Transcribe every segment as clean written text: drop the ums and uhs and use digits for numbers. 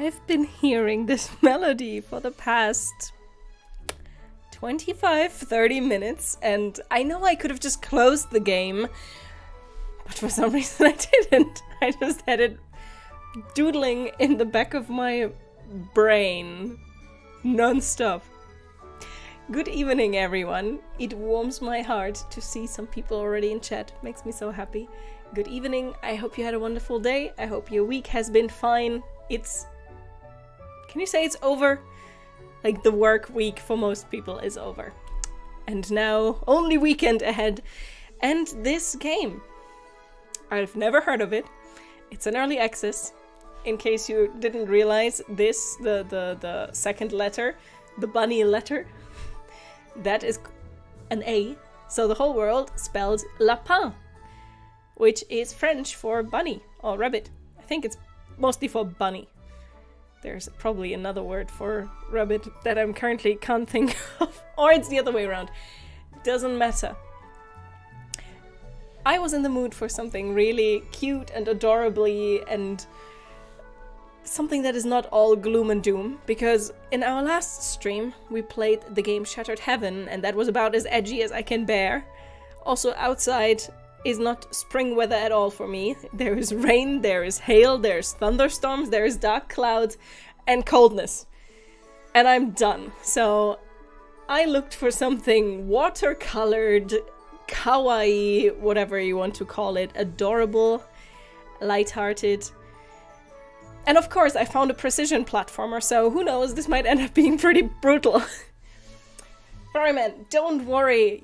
I've been hearing this melody for the past 25-30 minutes, and I know I could have just closed the game, but for some reason I didn't. I just had it doodling in the back of my brain non-stop. Good evening, everyone. It warms my heart to see some people already in chat. Makes me so happy. Good evening. I hope you had a wonderful day. I hope your week has been fine. Can you say it's over? Like, the work week for most people is over. And now, only weekend ahead. And this game. I've never heard of it. It's an early access. In case you didn't realize this, the second letter, the bunny letter, that is an A. So the whole world spells lapin, which is French for bunny or rabbit. I think it's mostly for bunny. There's probably another word for rabbit that I currently can't think of. Or it's the other way around. Doesn't matter. I was in the mood for something really cute and adorably and something that is not all gloom and doom, because in our last stream we played the game Shattered Heaven, and that was about as edgy as I can bear. Also, outside is not spring weather at all for me. There is rain, there is hail, there's thunderstorms, there is dark clouds and coldness. And I'm done. So I looked for something watercolored, kawaii, whatever you want to call it, adorable, lighthearted. And of course I found a precision platformer, so who knows, this might end up being pretty brutal. Ferryman, don't worry,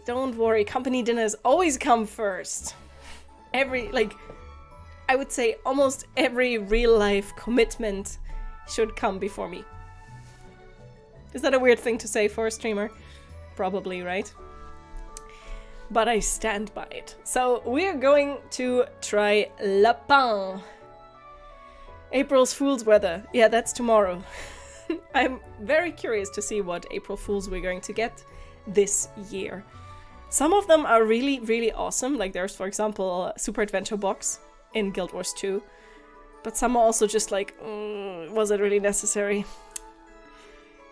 company dinners always come first. I would say almost every real life commitment should come before me. Is that a weird thing to say for a streamer? Probably, right? But I stand by it. So we're going to try Lapin. April's Fool's weather. Yeah, that's tomorrow. I'm very curious to see what April Fools we're going to get this year. Some of them are really, really awesome. Like there's, for example, a Super Adventure Box in Guild Wars 2. But some are also just like, was it really necessary?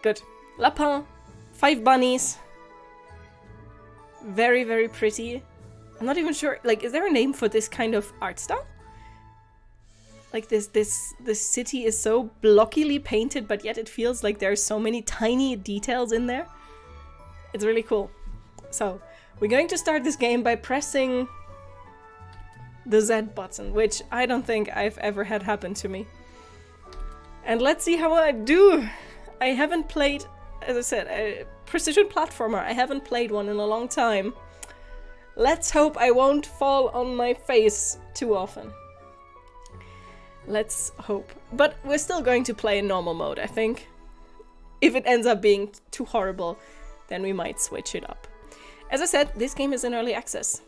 Good. Lapin. 5 bunnies. Very, very pretty. I'm not even sure, like, is there a name for this kind of art style? Like this city is so blockily painted, but yet it feels like there's so many tiny details in there. It's really cool. So, we're going to start this game by pressing the Z button, which I don't think I've ever had happen to me. And let's see how I do. I haven't played, as I said, a precision platformer. I haven't played one in a long time. Let's hope I won't fall on my face too often. Let's hope. But we're still going to play in normal mode, I think. If it ends up being too horrible, then we might switch it up. As I said, this game is in early access.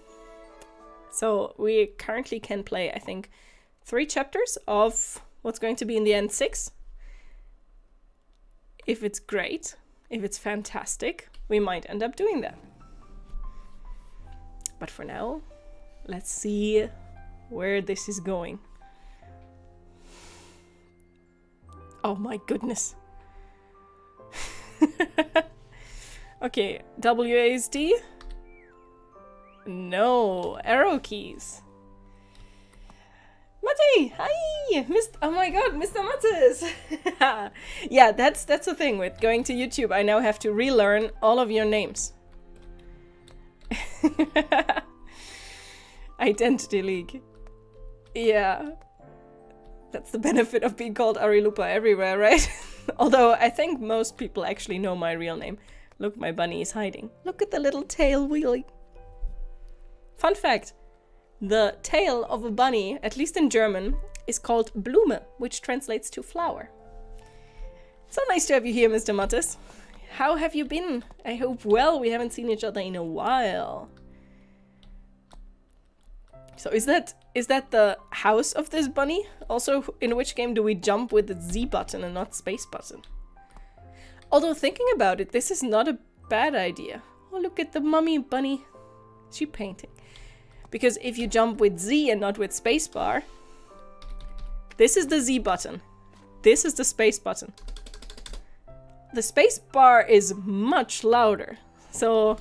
So we currently can play, I think, 3 chapters of what's going to be in the end 6. If it's great, if it's fantastic, we might end up doing that. But for now, let's see where this is going. Oh my goodness. Okay, WASD? No, arrow keys. Matti! Hi! Oh my god, Mr. Mattis! Yeah, that's the thing with going to YouTube. I now have to relearn all of your names. Identity leak. Yeah. That's the benefit of being called Arilupa everywhere, right? Although I think most people actually know my real name. Look, my bunny is hiding. Look at the little tail wheelie. Fun fact. The tail of a bunny, at least in German, is called Blume, which translates to flower. So nice to have you here, Mr. Mattis. How have you been? I hope well. We haven't seen each other in a while. So is that the house of this bunny? Also, in which game do we jump with the Z button and not space button? Although thinking about it, this is not a bad idea. Oh, look at the mummy bunny. Is she painting? Because if you jump with Z and not with spacebar, this is the Z button. This is the space button. The space bar is much louder. So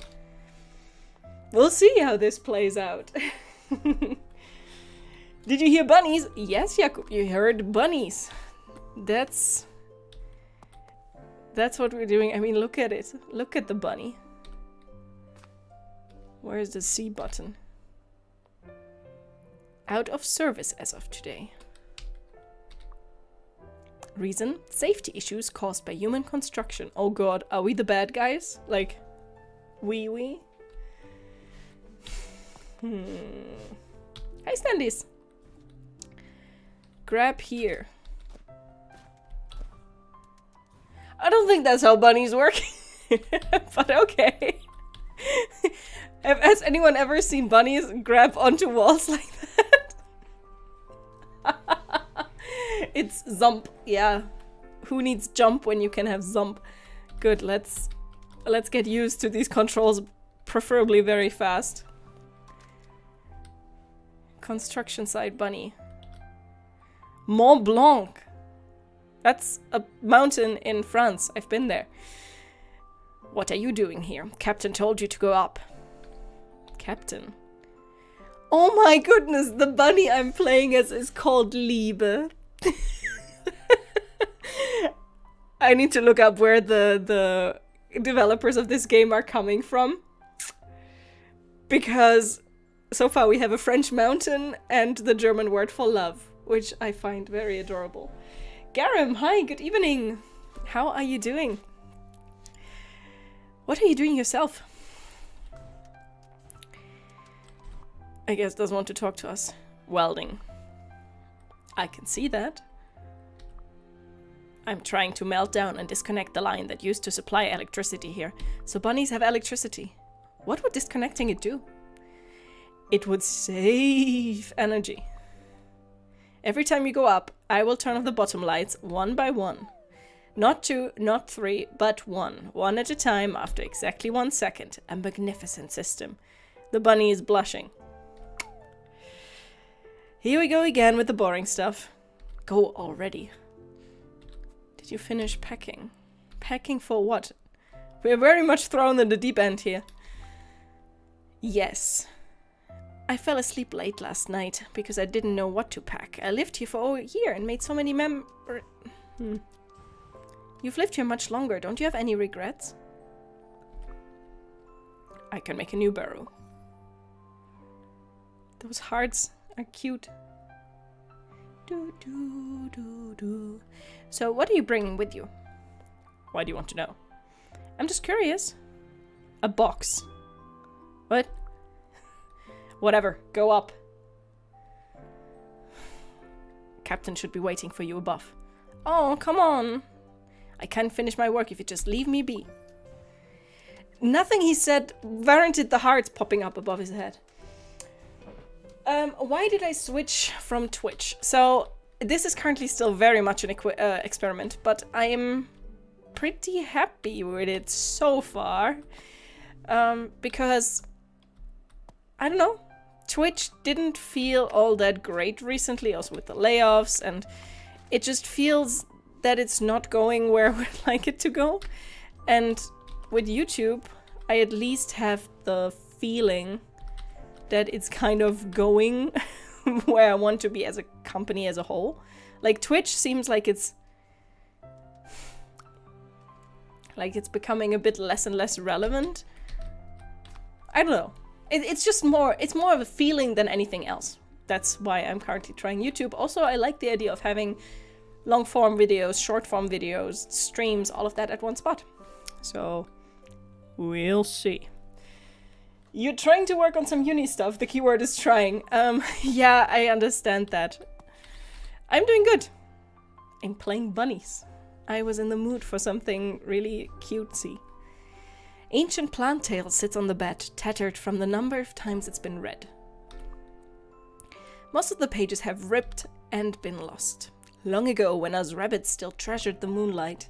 we'll see how this plays out. Did you hear bunnies? Yes, Jakub, you heard bunnies. That's what we're doing. I mean, look at it. Look at the bunny. Where's the C button? Out of service as of today. Reason? Safety issues caused by human construction. Oh god, are we the bad guys? Like, we? Hi, Standys. Grab here. I don't think that's how bunnies work. But okay. Has anyone ever seen bunnies grab onto walls like that? It's zump. Yeah. Who needs jump when you can have zump? Good, let's get used to these controls, preferably very fast. Construction site bunny. Mont Blanc. That's a mountain in France. I've been there. What are you doing here? Captain told you to go up. Captain. Oh my goodness, the bunny I'm playing as is called Liebe. I need to look up where the developers of this game are coming from. Because so far we have a French mountain and the German word for love, which I find very adorable. Garam, hi, good evening. How are you doing? What are you doing yourself? I guess doesn't want to talk to us. Welding. I can see that. I'm trying to melt down and disconnect the line that used to supply electricity here. So bunnies have electricity. What would disconnecting it do? It would save energy. Every time you go up, I will turn off the bottom lights one by one. Not 2, not 3, but 1. One at a time after exactly 1 second. A magnificent system. The bunny is blushing. Here we go again with the boring stuff. Go already. Did you finish packing? Packing for what? We're very much thrown in the deep end here. Yes. I fell asleep late last night because I didn't know what to pack. I lived here for over a year and made so many You've lived here much longer. Don't you have any regrets? I can make a new barrow. Those hearts are cute. Do. So what are you bringing with you? Why do you want to know? I'm just curious. A box. What? Whatever, go up. Captain should be waiting for you above. Oh, come on. I can't finish my work if you just leave me be. Nothing he said warranted the hearts popping up above his head. Why did I switch from Twitch? So, this is currently still very much an experiment, but I am pretty happy with it so far. Because, I don't know, Twitch didn't feel all that great recently, also with the layoffs, and it just feels that it's not going where I would like it to go. And with YouTube, I at least have the feeling that it's kind of going where I want to be as a company as a whole. Like, Twitch seems like it's becoming a bit less and less relevant. I don't know. It's just more of a feeling than anything else. That's why I'm currently trying YouTube. Also, I like the idea of having long form videos, short form videos, streams, all of that at one spot. So, we'll see. You're trying to work on some uni stuff. The keyword is trying. Yeah, I understand that. I'm doing good. I'm playing bunnies. I was in the mood for something really cutesy. Ancient plant tale sits on the bed, tattered from the number of times it's been read. Most of the pages have ripped and been lost. Long ago, when us rabbits still treasured the moonlight.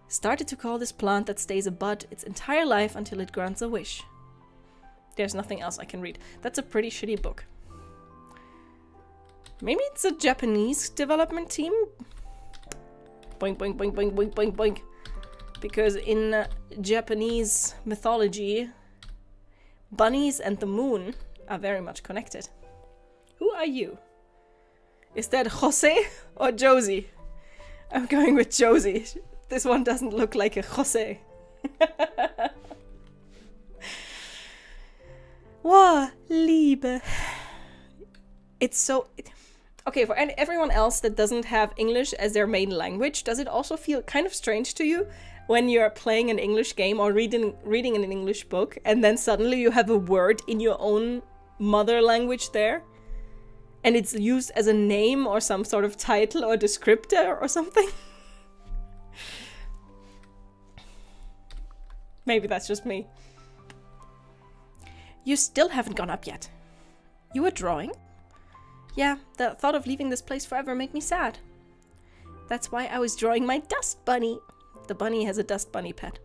Started to call this plant that stays a bud its entire life until it grants a wish. There's nothing else I can read. That's a pretty shitty book. Maybe it's a Japanese development team? Boink, boink, boink, boink, boink, boink, boink. Because in Japanese mythology, bunnies and the moon are very much connected. Who are you? Is that Jose or Josie? I'm going with Josie. This one doesn't look like a Jose. Wow, Liebe. It's so... Okay, for everyone else that doesn't have English as their main language, does it also feel kind of strange to you when you're playing an English game or reading an English book and then suddenly you have a word in your own mother language there? And it's used as a name or some sort of title or descriptor or something? Maybe that's just me. You still haven't gone up yet. You were drawing? Yeah, the thought of leaving this place forever made me sad. That's why I was drawing my dust bunny. The bunny has a dust bunny pet.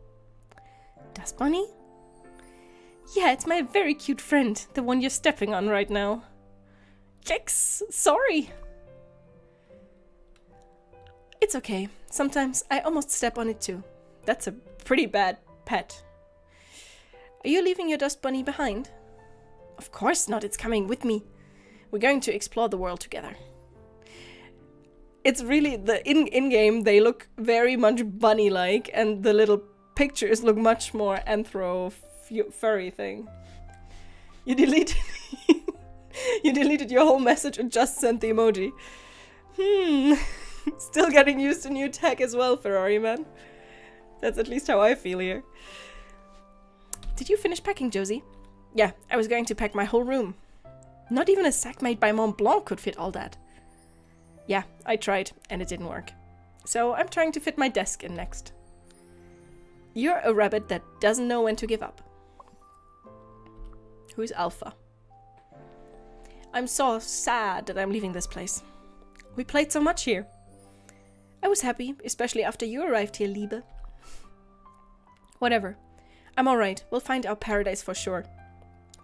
Dust bunny? Yeah, it's my very cute friend, the one you're stepping on right now. Yikes, sorry. It's okay. Sometimes I almost step on it too. That's a pretty bad pet. Are you leaving your dust bunny behind? Of course not, it's coming with me. We're going to explore the world together. It's really, in-game they look very much bunny-like and the little pictures look much more furry thing. You deleted you deleted your whole message and just sent the emoji. Still getting used to new tech as well, Ferrari man. That's at least how I feel here. Did you finish packing, Josie? Yeah, I was going to pack my whole room. Not even a sack made by Mont Blanc could fit all that. Yeah, I tried, and it didn't work. So I'm trying to fit my desk in next. You're a rabbit that doesn't know when to give up. Who's Alpha? I'm so sad that I'm leaving this place. We played so much here. I was happy, especially after you arrived here, Liebe. Whatever. I'm alright. We'll find our paradise for sure.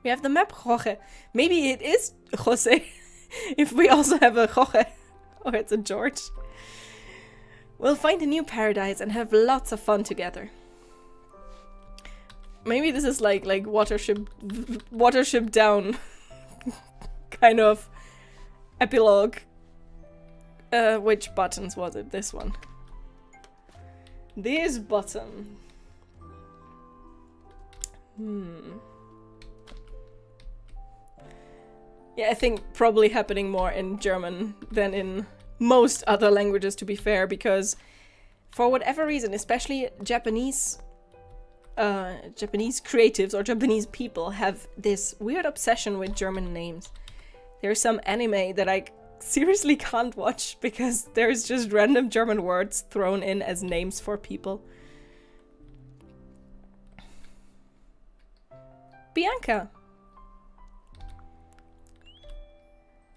We have the map, Jorge. Maybe it is Jose. If we also have a Jorge. Or it's a George. We'll find a new paradise and have lots of fun together. Maybe this is like Watership Down kind of epilogue. Which buttons was it? This one. This button. Yeah, I think probably happening more in German than in most other languages, to be fair, because for whatever reason, especially Japanese creatives or Japanese people have this weird obsession with German names. There's some anime that I seriously can't watch because there's just random German words thrown in as names for people. Bianca!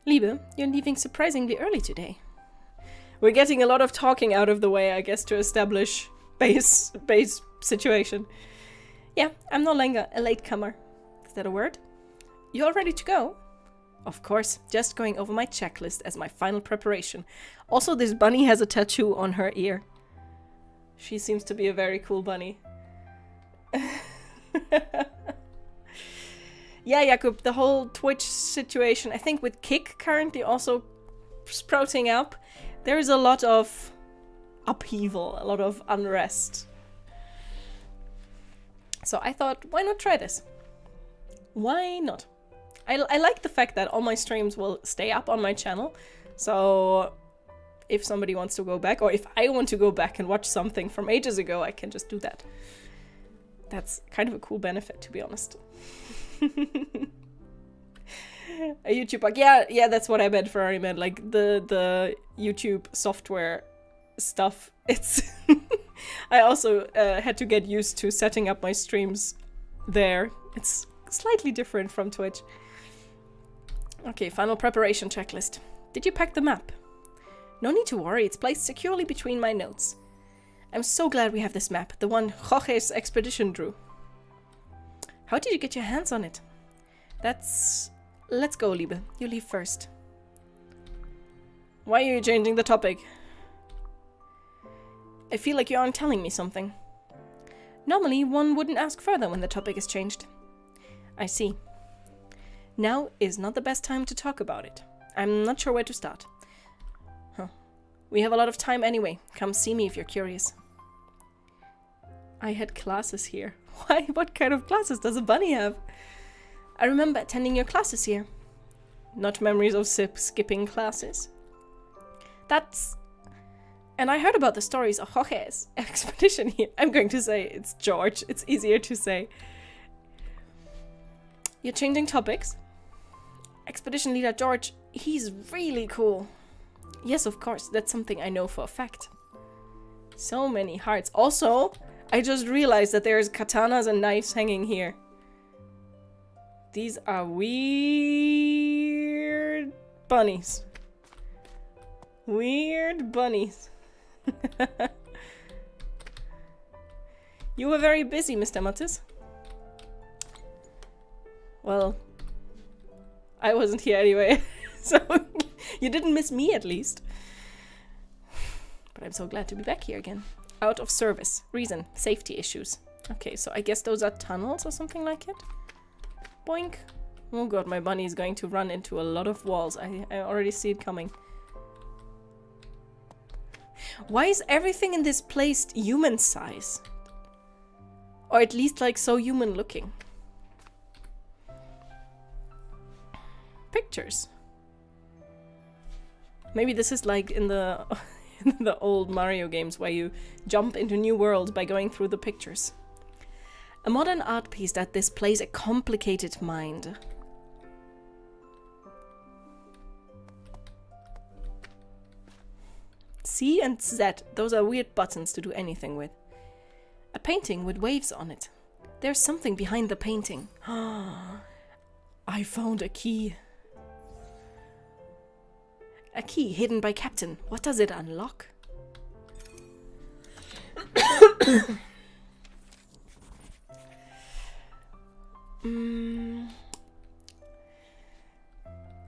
Liebe, you're leaving surprisingly early today. We're getting a lot of talking out of the way, I guess, to establish base situation. Yeah, I'm no longer a latecomer. Is that a word? You all ready to go? Of course, just going over my checklist as my final preparation. Also, this bunny has a tattoo on her ear. She seems to be a very cool bunny. Yeah, Jakub, the whole Twitch situation, I think with Kick currently also sprouting up, there is a lot of upheaval, a lot of unrest. So I thought, why not try this? Why not? I like the fact that all my streams will stay up on my channel, so if somebody wants to go back, or if I want to go back and watch something from ages ago, I can just do that. That's kind of a cool benefit, to be honest. A YouTube bug. Yeah, that's what I meant, Ferrari meant. Like the YouTube software stuff. It's I also had to get used to setting up my streams there. It's slightly different from Twitch. Okay, final preparation checklist. Did you pack the map? No need to worry, it's placed securely between my notes. I'm so glad we have this map, the one Jorge's expedition drew. How did you get your hands on it? Let's go, Liebe. You leave first. Why are you changing the topic? I feel like you aren't telling me something. Normally, one wouldn't ask further when the topic is changed. I see. Now is not the best time to talk about it. I'm not sure where to start. We have a lot of time anyway. Come see me if you're curious. I had classes here. Why? What kind of classes does a bunny have? I remember attending your classes here. Not memories of skipping classes. And I heard about the stories of Jorge's expedition here. I'm going to say it's George. It's easier to say. You're changing topics? Expedition leader George, he's really cool. Yes, of course. That's something I know for a fact. So many hearts. Also, I just realized that there's katanas and knives hanging here. These are weird bunnies. Weird bunnies. You were very busy, Mr. Mattis. Well, I wasn't here anyway, so you didn't miss me at least. But I'm so glad to be back here again. Out of service. Reason, safety issues. Okay, so I guess those are tunnels or something like it. Boink. Oh god, my bunny is going to run into a lot of walls. I already see it coming. Why is everything in this place human size? Or at least like so human looking. Pictures. Maybe this is like in the in the old Mario games where you jump into new worlds by going through the pictures. A modern art piece that displays a complicated mind. C and Z, those are weird buttons to do anything with. A painting with waves on it. There's something behind the painting. I found a key. A key hidden by Captain. What does it unlock?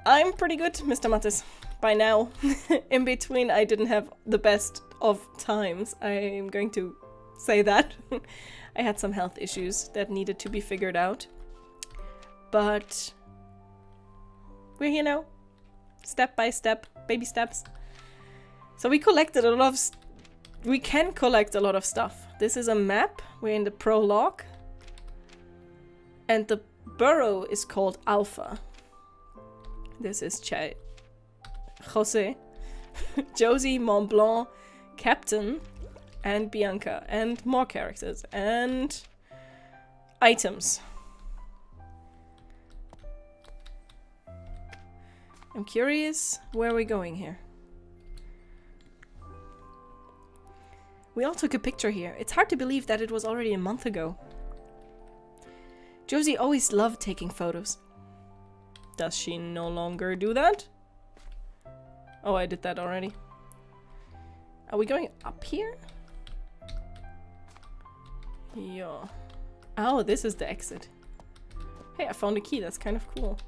I'm pretty good, Mr. Mattis. By now. In between, I didn't have the best of times. I'm going to say that. I had some health issues that needed to be figured out. But we're here now. Step by step. Baby steps. So we collected a lot of... we can collect a lot of stuff. This is a map. We're in the prologue. And the burrow is called Alpha. This is Jose, Josie, Mont Blanc, Captain, and Bianca, and more characters, and items. I'm curious where we're going here. We all took a picture here. It's hard to believe that it was already a month ago. Josie always loved taking photos. Does she no longer do that? Oh, I did that already. Are we going up here? Yeah. Oh, this is the exit. Hey, I found a key. That's kind of cool.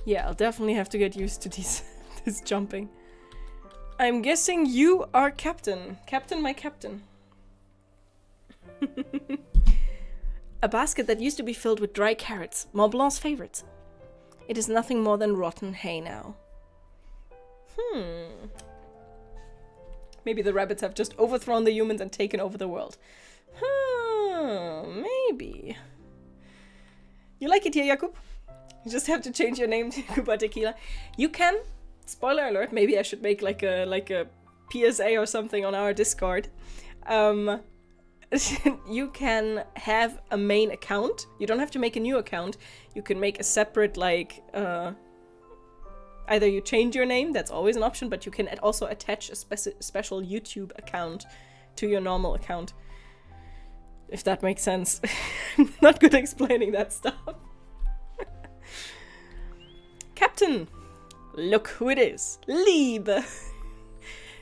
Yeah, I'll definitely have to get used to this jumping. I'm guessing you are Captain. Captain, my captain. A basket that used to be filled with dry carrots, Mont Blanc's favorite. It is nothing more than rotten hay now. Maybe the rabbits have just overthrown the humans and taken over the world. Maybe. You like it here, Jakub? You just have to change your name to Cuba Tequila. You can, spoiler alert, maybe I should make like a PSA or something on our Discord. You can have a main account. You don't have to make a new account. You can make a separate, like, either you change your name, that's always an option, but you can also attach a special YouTube account to your normal account. If that makes sense. I'm not good at explaining that stuff. Captain! Look who it is. Liebe!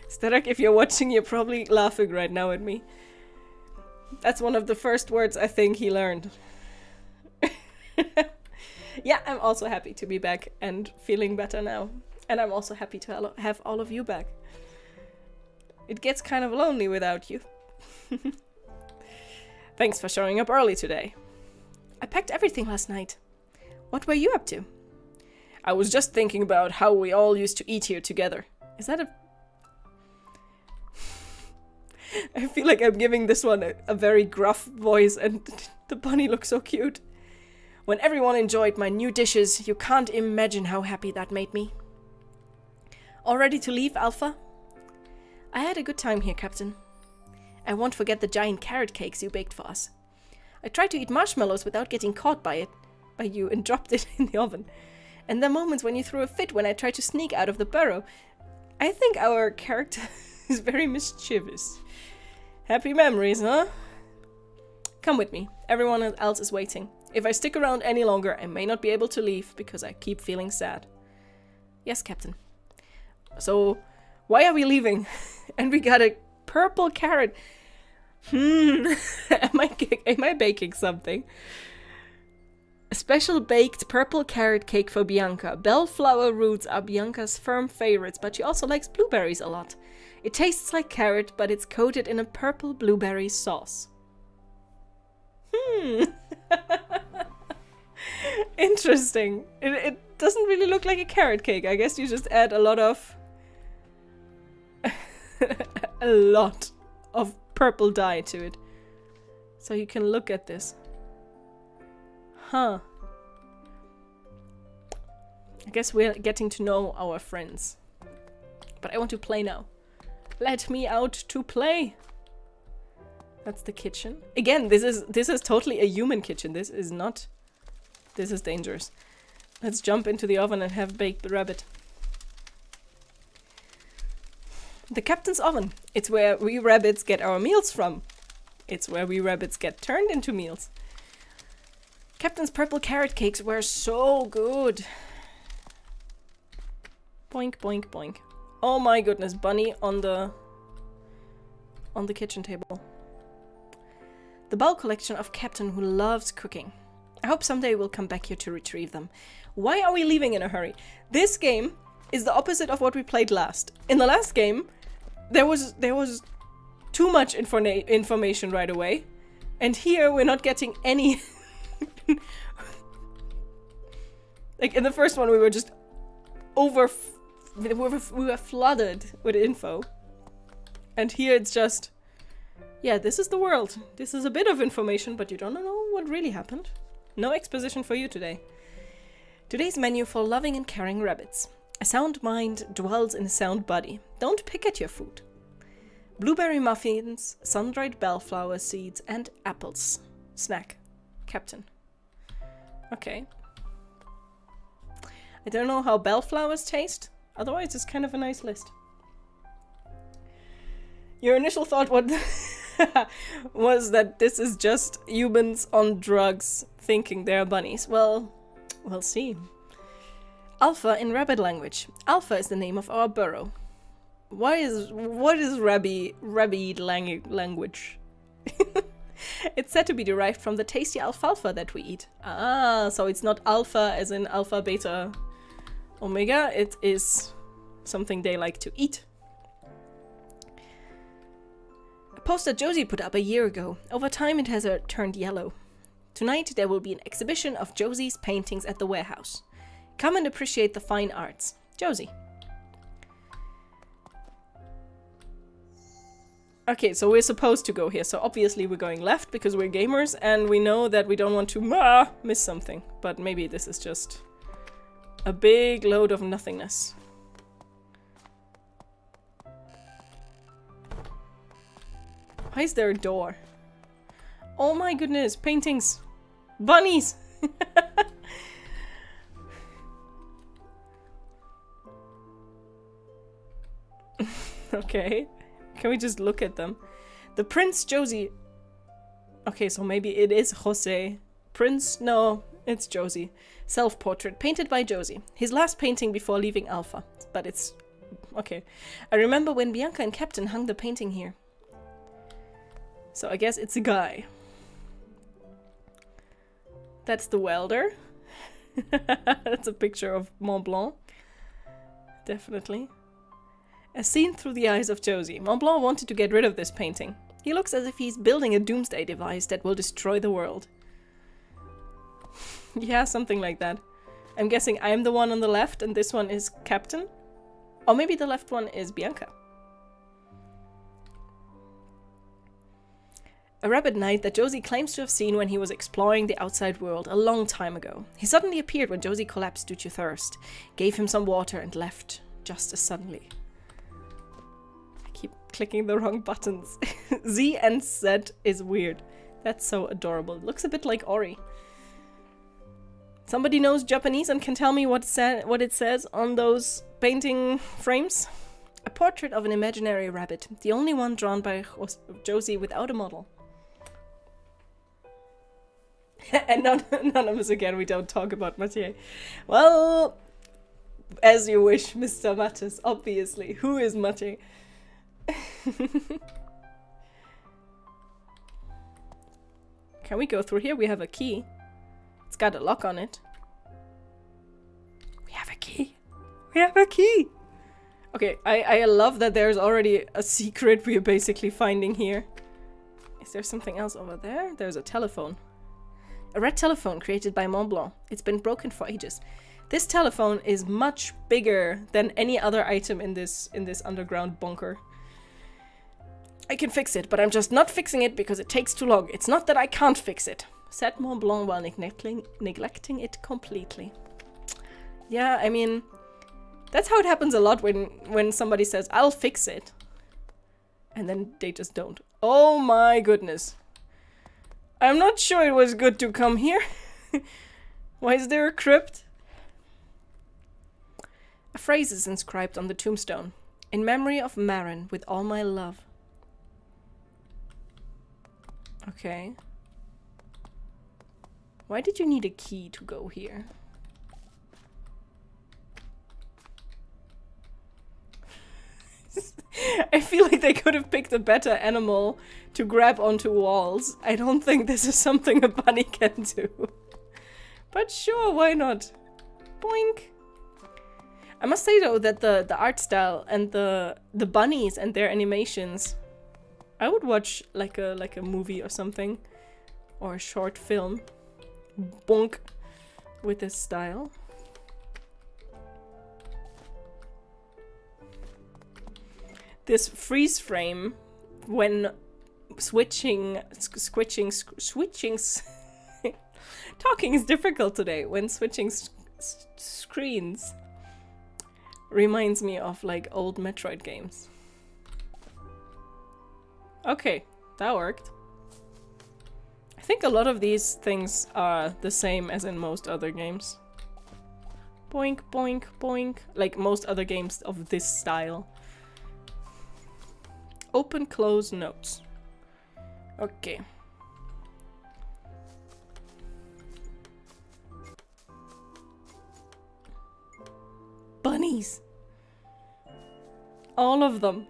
Starek, if you're watching, you're probably laughing right now at me. That's one of the first words I think he learned. Yeah, I'm also happy to be back and feeling better now. And I'm also happy to have all of you back. It gets kind of lonely without you. Thanks for showing up early today. I packed everything last night. What were you up to? I was just thinking about how we all used to eat here together. Is that a... I feel like I'm giving this one a very gruff voice, and the bunny looks so cute. When everyone enjoyed my new dishes, you can't imagine how happy that made me. All ready to leave, Alpha? I had a good time here, Captain. I won't forget the giant carrot cakes you baked for us. I tried to eat marshmallows without getting caught by you and dropped it in the oven. And the moments when you threw a fit when I tried to sneak out of the burrow. I think our character is very mischievous. Happy memories, huh? Come with me. Everyone else is waiting. If I stick around any longer, I may not be able to leave because I keep feeling sad. Yes, Captain. So, why are we leaving? And we got a purple carrot. Am I baking something? A special baked purple carrot cake for Bianca. Bellflower roots are Bianca's firm favorites, but she also likes blueberries a lot. It tastes like carrot, but it's coated in a purple blueberry sauce. Interesting. It doesn't really look like a carrot cake. I guess you just add a lot of purple dye to it. So you can look at this. Huh. I guess we're getting to know our friends. But I want to play now. Let me out to play. That's the kitchen. Again, this is totally a human kitchen. This is not... This is dangerous. Let's jump into the oven and have baked rabbit. The captain's oven. It's where we rabbits get our meals from. It's where we rabbits get turned into meals. Captain's purple carrot cakes were so good. Boink, boink, boink. Oh my goodness, bunny on the kitchen table. The bulk collection of Captain who loves cooking. I hope someday we'll come back here to retrieve them. Why are we leaving in a hurry? This game is the opposite of what we played last. In the last game, there was too much information right away. And here we're not getting any... Like in the first one we were just we were flooded with info. And here it's just... Yeah, this is the world. This is a bit of information, but you don't know what really happened. No exposition for you today. Today's menu for loving and caring rabbits. A sound mind dwells in a sound body. Don't pick at your food. Blueberry muffins, sun-dried bellflower seeds, and apples. Snack. Captain. Okay. I don't know how bellflowers taste. Otherwise, it's kind of a nice list. Your initial thought was that this is just humans on drugs thinking they're bunnies. Well, we'll see. Alpha in rabbit language. Alpha is the name of our burrow. What is rabbit language? It's said to be derived from the tasty alfalfa that we eat. Ah, so it's not alpha as in alpha, beta, omega. It is something they like to eat. A poster Josie put up a year ago. Over time it has turned yellow. Tonight there will be an exhibition of Josie's paintings at the warehouse. Come and appreciate the fine arts. Josie. Okay, so we're supposed to go here. So obviously we're going left because we're gamers and we know that we don't want to miss something. But maybe this is just a big load of nothingness. Why is there a door? Oh my goodness, paintings! Bunnies! Okay. Can we just look at them? The Prince Josie. Okay, so maybe it is Jose. Prince? No, it's Josie. Self-portrait, painted by Josie. His last painting before leaving Alpha. But it's... Okay. I remember when Bianca and Captain hung the painting here. So I guess it's a guy. That's the welder. That's a picture of Mont Blanc. Definitely. As seen through the eyes of Josie, Mont Blanc wanted to get rid of this painting. He looks as if he's building a doomsday device that will destroy the world. Yeah, something like that. I'm guessing I'm the one on the left and this one is Captain? Or maybe the left one is Bianca. A rabbit knight that Josie claims to have seen when he was exploring the outside world a long time ago. He suddenly appeared when Josie collapsed due to thirst, gave him some water and left just as suddenly. I keep clicking the wrong buttons. Z and Z is weird. That's so adorable. It looks a bit like Ori. Somebody knows Japanese and can tell me what it says on those painting frames? A portrait of an imaginary rabbit, the only one drawn by Josie without a model. And anonymous again, we don't talk about Mathieu. Well, as you wish, Mr. Mattes, obviously. Who is Mathieu? Can we go through here? We have a key. It's got a lock on it. We have a key. We have a key! Okay, I love that there's already a secret we're basically finding here. Is there something else over there? There's a telephone. A red telephone created by Mont Blanc. It's been broken for ages. This telephone is much bigger than any other item in this underground bunker. I can fix it, but I'm just not fixing it because it takes too long. It's not that I can't fix it, said Mont Blanc while neglecting it completely. Yeah, I mean, that's how it happens a lot when somebody says, I'll fix it. And then they just don't. Oh my goodness. I'm not sure it was good to come here. Why is there a crypt? A phrase is inscribed on the tombstone. In memory of Marin, with all my love. Okay. Why did you need a key to go here? I feel like they could have picked a better animal to grab onto walls. I don't think this is something a bunny can do. But sure, why not? Boink! I must say though that the art style and the bunnies and their animations, I would watch like a movie or something. Or a short film. Bonk! With this style. This freeze frame when switching talking is difficult today. When switching screens reminds me of like old Metroid games. Okay, that worked. I think a lot of these things are the same as in most other games. Boink, boink, boink. Like most other games of this style. Open, close, notes. Okay. Bunnies. All of them.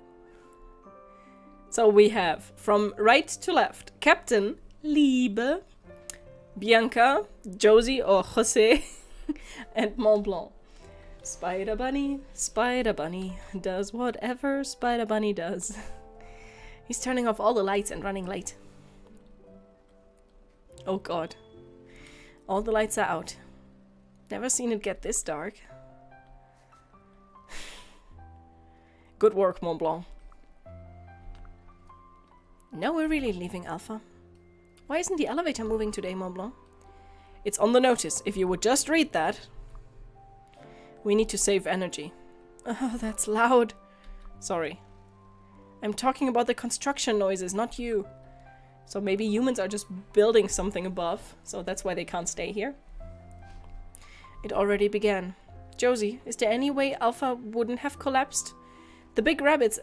So we have, from right to left, Captain, Liebe, Bianca, Josie or Jose, and Mont Blanc. Spider Bunny does whatever Spider Bunny does. He's turning off all the lights and running late. Oh god. All the lights are out. Never seen it get this dark. Good work, Mont Blanc. Now we're really leaving Alpha. Why isn't the elevator moving today, Mont Blanc? It's on the notice. If you would just read that. We need to save energy. Oh, that's loud. Sorry. I'm talking about the construction noises, not you. So maybe humans are just building something above, so that's why they can't stay here. It already began. Josie, is there any way Alpha wouldn't have collapsed? The big rabbits,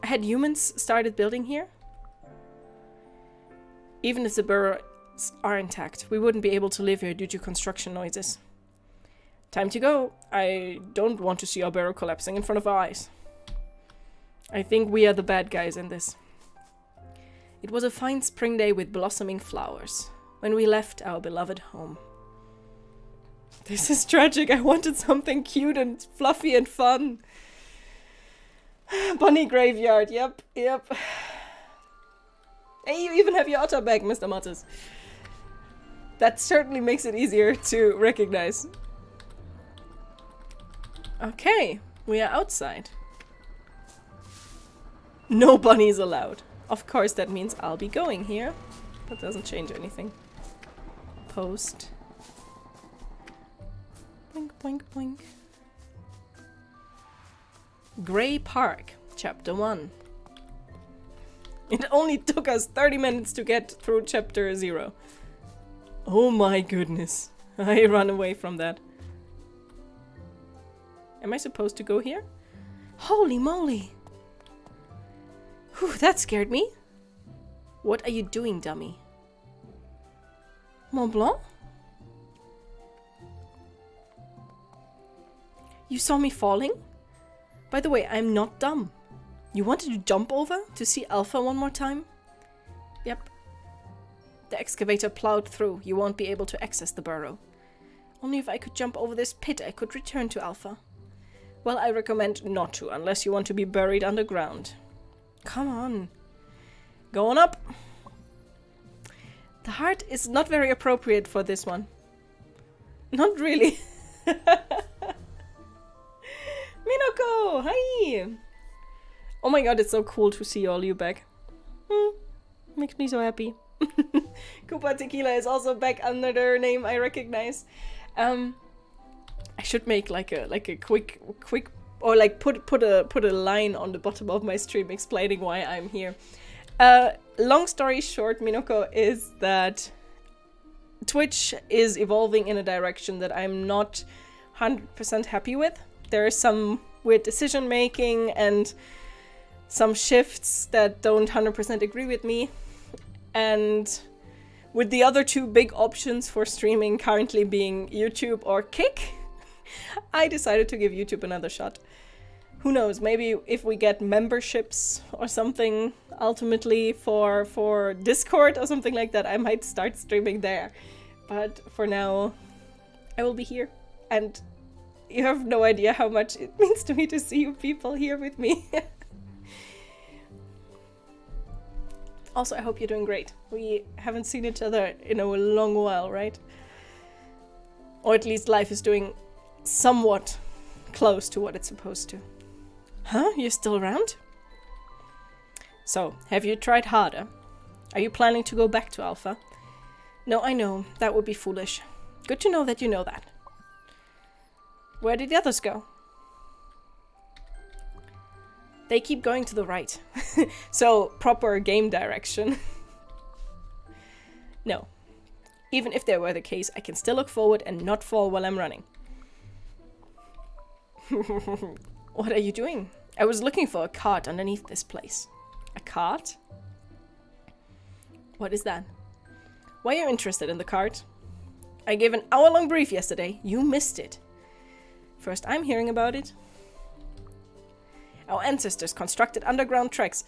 had humans started building here? Even if the burrows are intact, we wouldn't be able to live here due to construction noises. Time to go. I don't want to see our burrow collapsing in front of our eyes. I think we are the bad guys in this. It was a fine spring day with blossoming flowers when we left our beloved home. This is tragic. I wanted something cute and fluffy and fun. Bunny graveyard, yep, yep. Hey, you even have your otter back, Mr. Mattes. That certainly makes it easier to recognize. Okay, we are outside. No bunnies allowed. Of course, that means I'll be going here. That doesn't change anything. Post. Boink, boink, boink. Grey Park, Chapter 1. It only took us 30 minutes to get through Chapter 0. Oh my goodness. I run away from that. Am I supposed to go here? Holy moly! Whew, that scared me. What are you doing, dummy? Mont Blanc? You saw me falling? By the way, I'm not dumb. You wanted to jump over to see Alpha one more time? Yep. The excavator plowed through. You won't be able to access the burrow. Only if I could jump over this pit, I could return to Alpha. Well, I recommend not to, unless you want to be buried underground. Come on. Go on up. The heart is not very appropriate for this one. Not really. Minoko! Hi! Oh my god, it's so cool to see all you back. Makes me so happy. Koopa Tequila is also back under their name I recognize. I should make like a quick or like put a line on the bottom of my stream explaining why I'm here. Long story short, Minoko, is that Twitch is evolving in a direction that I'm not 100% happy with. There is some weird decision making and some shifts that don't 100% agree with me. And with the other two big options for streaming currently being YouTube or Kick, I decided to give YouTube another shot. Who knows, maybe if we get memberships or something ultimately for Discord or something like that, I might start streaming there. But for now, I will be here. And you have no idea how much it means to me to see you people here with me. Also, I hope you're doing great. We haven't seen each other in a long while, right? Or at least life is doing somewhat close to what it's supposed to. Huh? You're still around? So, have you tried harder? Are you planning to go back to Alpha? No, I know. That would be foolish. Good to know that you know that. Where did the others go? They keep going to the right. So, proper game direction. No. Even if that were the case, I can still look forward and not fall while I'm running. What are you doing? I was looking for a cart underneath this place. A cart? What is that? Why are you interested in the cart? I gave an hour-long brief yesterday. You missed it. First I'm hearing about it. Our ancestors constructed underground tracks.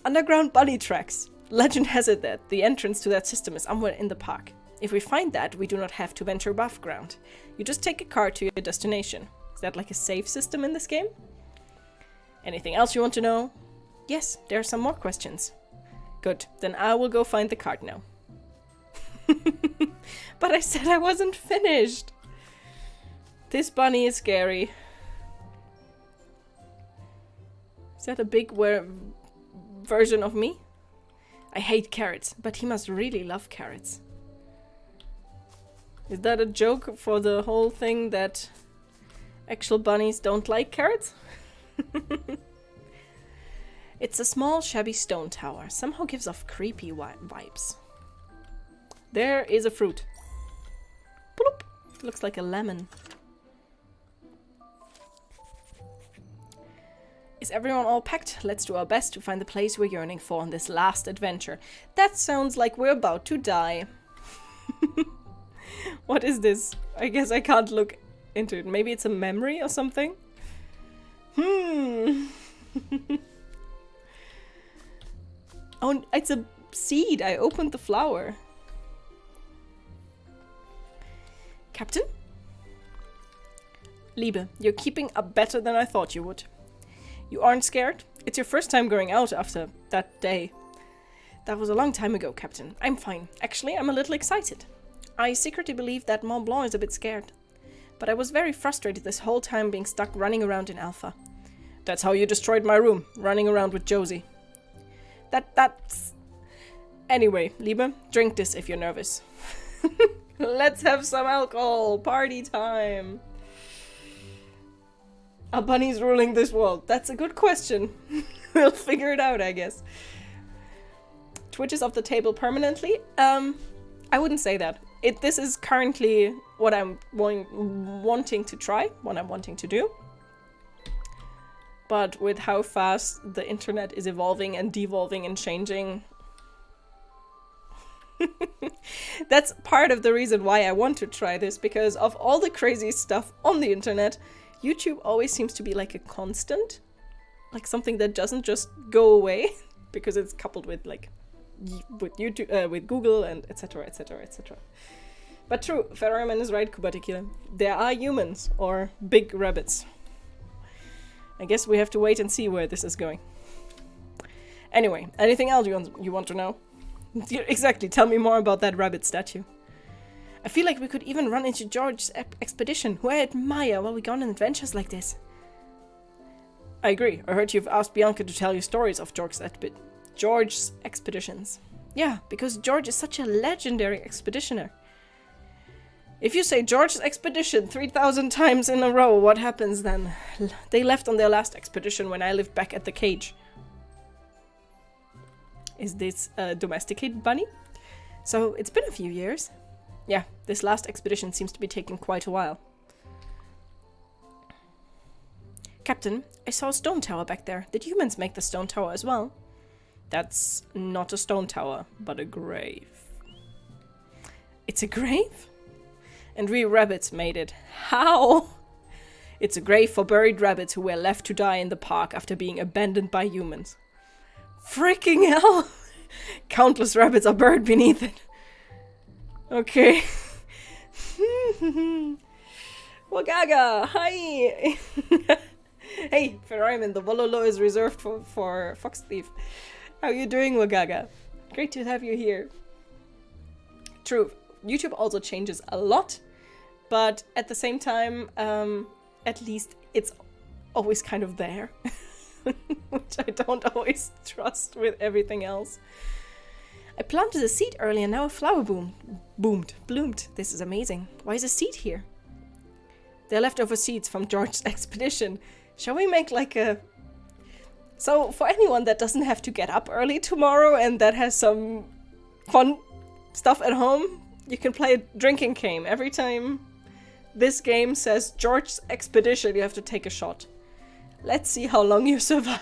Underground bunny tracks. Legend has it that the entrance to that system is somewhere in the park. If we find that, we do not have to venture above ground. You just take a car to your destination. Is that like a save system in this game? Anything else you want to know? Yes, there are some more questions. Good, then I will go find the cart now. But I said I wasn't finished. This bunny is scary. Is that a big version of me? I hate carrots, but he must really love carrots. Is that a joke for the whole thing that actual bunnies don't like carrots? It's a small, shabby stone tower. Somehow gives off creepy vibes. There is a fruit. Bloop. Looks like a lemon. Is everyone all packed? Let's do our best to find the place we're yearning for on this last adventure. That sounds like we're about to die. What is this? I guess I can't look into it. Maybe it's a memory or something? Oh, it's a seed. I opened the flower. Captain? Liebe, you're keeping up better than I thought you would. You aren't scared? It's your first time going out after that day. That was a long time ago, Captain. I'm fine. Actually, I'm a little excited. I secretly believe that Mont Blanc is a bit scared. But I was very frustrated this whole time being stuck running around in Alpha. That's how you destroyed my room, running around with Josie. That's... Anyway, Liebe, drink this if you're nervous. Let's have some alcohol! Party time! Are bunnies ruling this world? That's a good question. We'll figure it out, I guess. Twitches off the table permanently? I wouldn't say that. This is currently what I'm wanting to try, what I'm wanting to do. But with how fast the internet is evolving and devolving and changing, that's part of the reason why I want to try this, because of all the crazy stuff on the internet, YouTube always seems to be like a constant, like something that doesn't just go away because it's coupled with like with YouTube, with Google, and etc, etc, etc. But true, Ferrariman is right, Kubatikila. There are humans or big rabbits. I guess we have to wait and see where this is going. Anyway, anything else you want to know? Exactly, tell me more about that rabbit statue. I feel like we could even run into George's expedition, who I admire while we go on adventures like this. I agree. I heard you've asked Bianca to tell you stories of George's expeditions. Yeah, because George is such a legendary expeditioner. If you say George's expedition 3,000 times in a row, what happens then? They left on their last expedition when I lived back at the cage. Is this a domesticated bunny? So it's been a few years. Yeah, this last expedition seems to be taking quite a while. Captain, I saw a stone tower back there. Did humans make the stone tower as well? That's not a stone tower, but a grave. It's a grave? And we rabbits made it. How? It's a grave for buried rabbits who were left to die in the park after being abandoned by humans. Freaking hell! Countless rabbits are buried beneath it. Okay. Wagaga! Hi! Hey, Ferrariman, the Wololo is reserved for Fox Thief. How are you doing, Wagaga? Great to have you here. True, YouTube also changes a lot, but at the same time, at least it's always kind of there. Which I don't always trust with everything else. I planted a seed earlier and now a flower bloomed. This is amazing. Why is a seed here? They're leftover seeds from George's expedition. Shall we make like a... So for anyone that doesn't have to get up early tomorrow and that has some fun stuff at home, you can play a drinking game. Every time this game says George's expedition, you have to take a shot. Let's see how long you survive.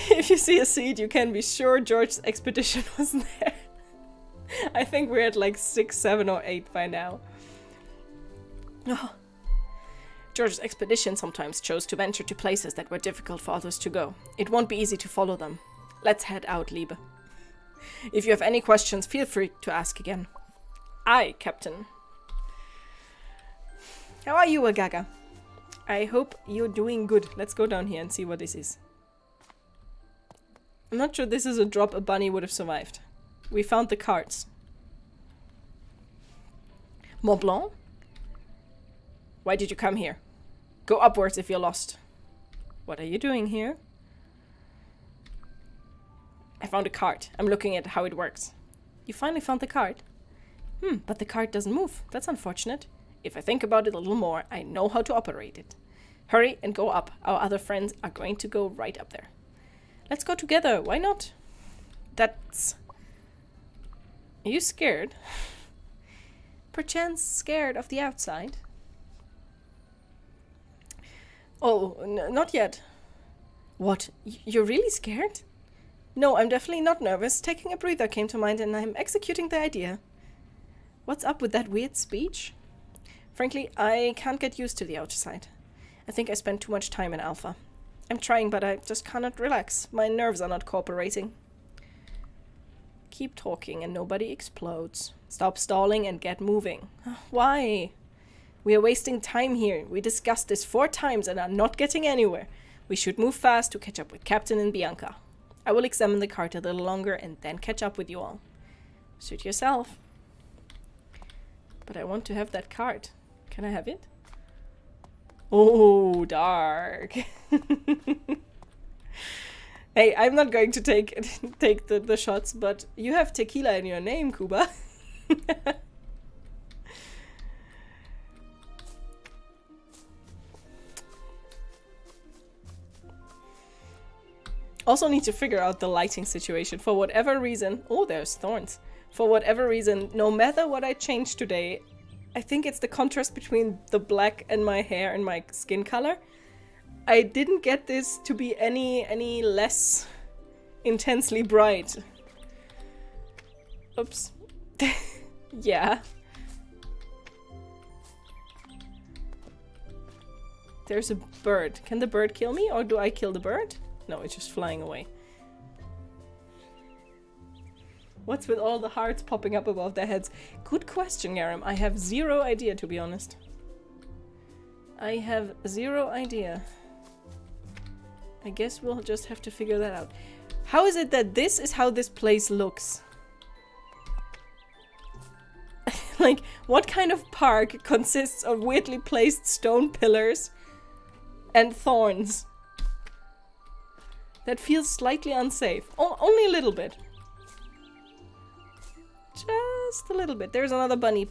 If you see a seed, you can be sure George's expedition was there. I think we're at like 6, 7, or 8 by now. Oh. George's expedition sometimes chose to venture to places that were difficult for others to go. It won't be easy to follow them. Let's head out, Liebe. If you have any questions, feel free to ask again. Aye, Captain. How are you, Agaga? I hope you're doing good. Let's go down here and see what this is. I'm not sure this is a drop a bunny would have survived. We found the cards. Mont Blanc? Why did you come here? Go upwards if you're lost. What are you doing here? I found a card. I'm looking at how it works. You finally found the card? But the card doesn't move. That's unfortunate. If I think about it a little more, I know how to operate it. Hurry and go up. Our other friends are going to go right up there. Let's go together. Why not? That's... Are you scared? Perchance scared of the outside? Oh, not yet. What? You're really scared? No, I'm definitely not nervous. Taking a breather came to mind and I'm executing the idea. What's up with that weird speech? Frankly, I can't get used to the outside. I think I spend too much time in Alpha. I'm trying, but I just cannot relax. My nerves are not cooperating. Keep talking and nobody explodes. Stop stalling and get moving. Why? We are wasting time here. We discussed this 4 times and are not getting anywhere. We should move fast to catch up with Captain and Bianca. I will examine the cart a little longer and then catch up with you all. Suit yourself. But I want to have that cart. Can I have it? Oh, dark. Hey, I'm not going to take the shots, but you have tequila in your name, Kuba. Also need to figure out the lighting situation. For whatever reason... Oh, there's thorns. For whatever reason, no matter what I change today, I think it's the contrast between the black and my hair and my skin color. I didn't get this to be any less intensely bright. Oops. Yeah. There's a bird. Can the bird kill me, or do I kill the bird? No, it's just flying away. What's with all the hearts popping up above their heads? Good question, Garam. I have zero idea, to be honest. I have zero idea. I guess we'll just have to figure that out. How is it that this is how this place looks? Like, what kind of park consists of weirdly placed stone pillars and thorns? That feels slightly unsafe. Oh, only a little bit. Just a little bit. There's another bunny.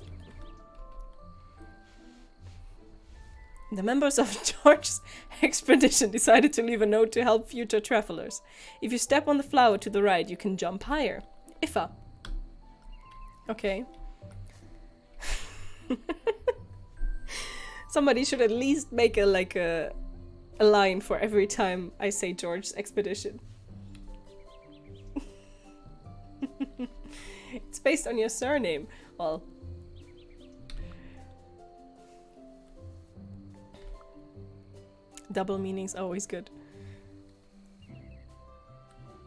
The members of George's expedition decided to leave a note to help future travelers. If you step on the flower to the right, you can jump higher. Ifa. Okay. Somebody should at least make a line for every time I say George's expedition. It's based on your surname. Well, double meaning's always good.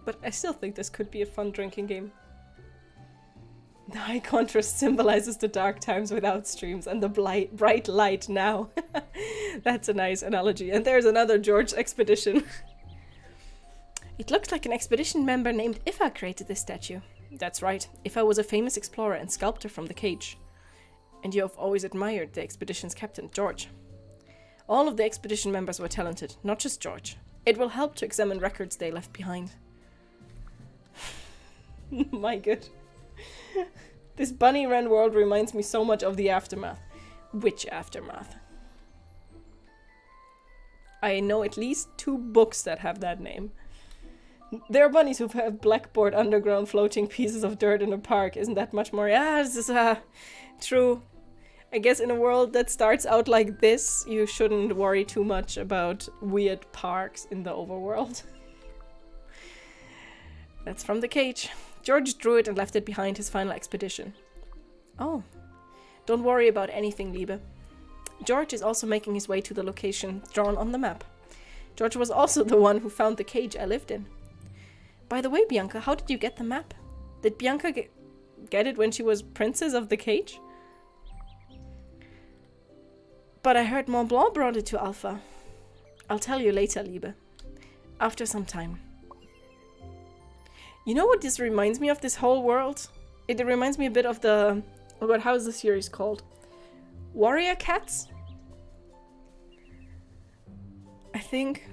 But I still think this could be a fun drinking game. The high contrast symbolizes the dark times without streams and the bright light now. That's a nice analogy. And there's another George expedition. It looks like an expedition member named Ifa created this statue. That's right. Ifa was a famous explorer and sculptor from the cage. And you have always admired the expedition's captain, George. All of the expedition members were talented, not just George. It will help to examine records they left behind. My good. This bunny wren world reminds me so much of the aftermath. Which aftermath? I know at least 2 books that have that name. There are bunnies who have blackboard underground floating pieces of dirt in a park. Isn't that much more? Yeah, this is true. I guess in a world that starts out like this, you shouldn't worry too much about weird parks in the overworld. That's from the cage. George drew it and left it behind his final expedition. Oh. Don't worry about anything, Liebe. George is also making his way to the location drawn on the map. George was also the one who found the cage I lived in. By the way, Bianca, how did you get the map? Did Bianca get it when she was princess of the cage? But I heard Mont Blanc brought it to Alpha. I'll tell you later, Liebe. After some time. You know what this reminds me of, this whole world? It reminds me a bit of the... Oh god, how is the series called? Warrior Cats? I think...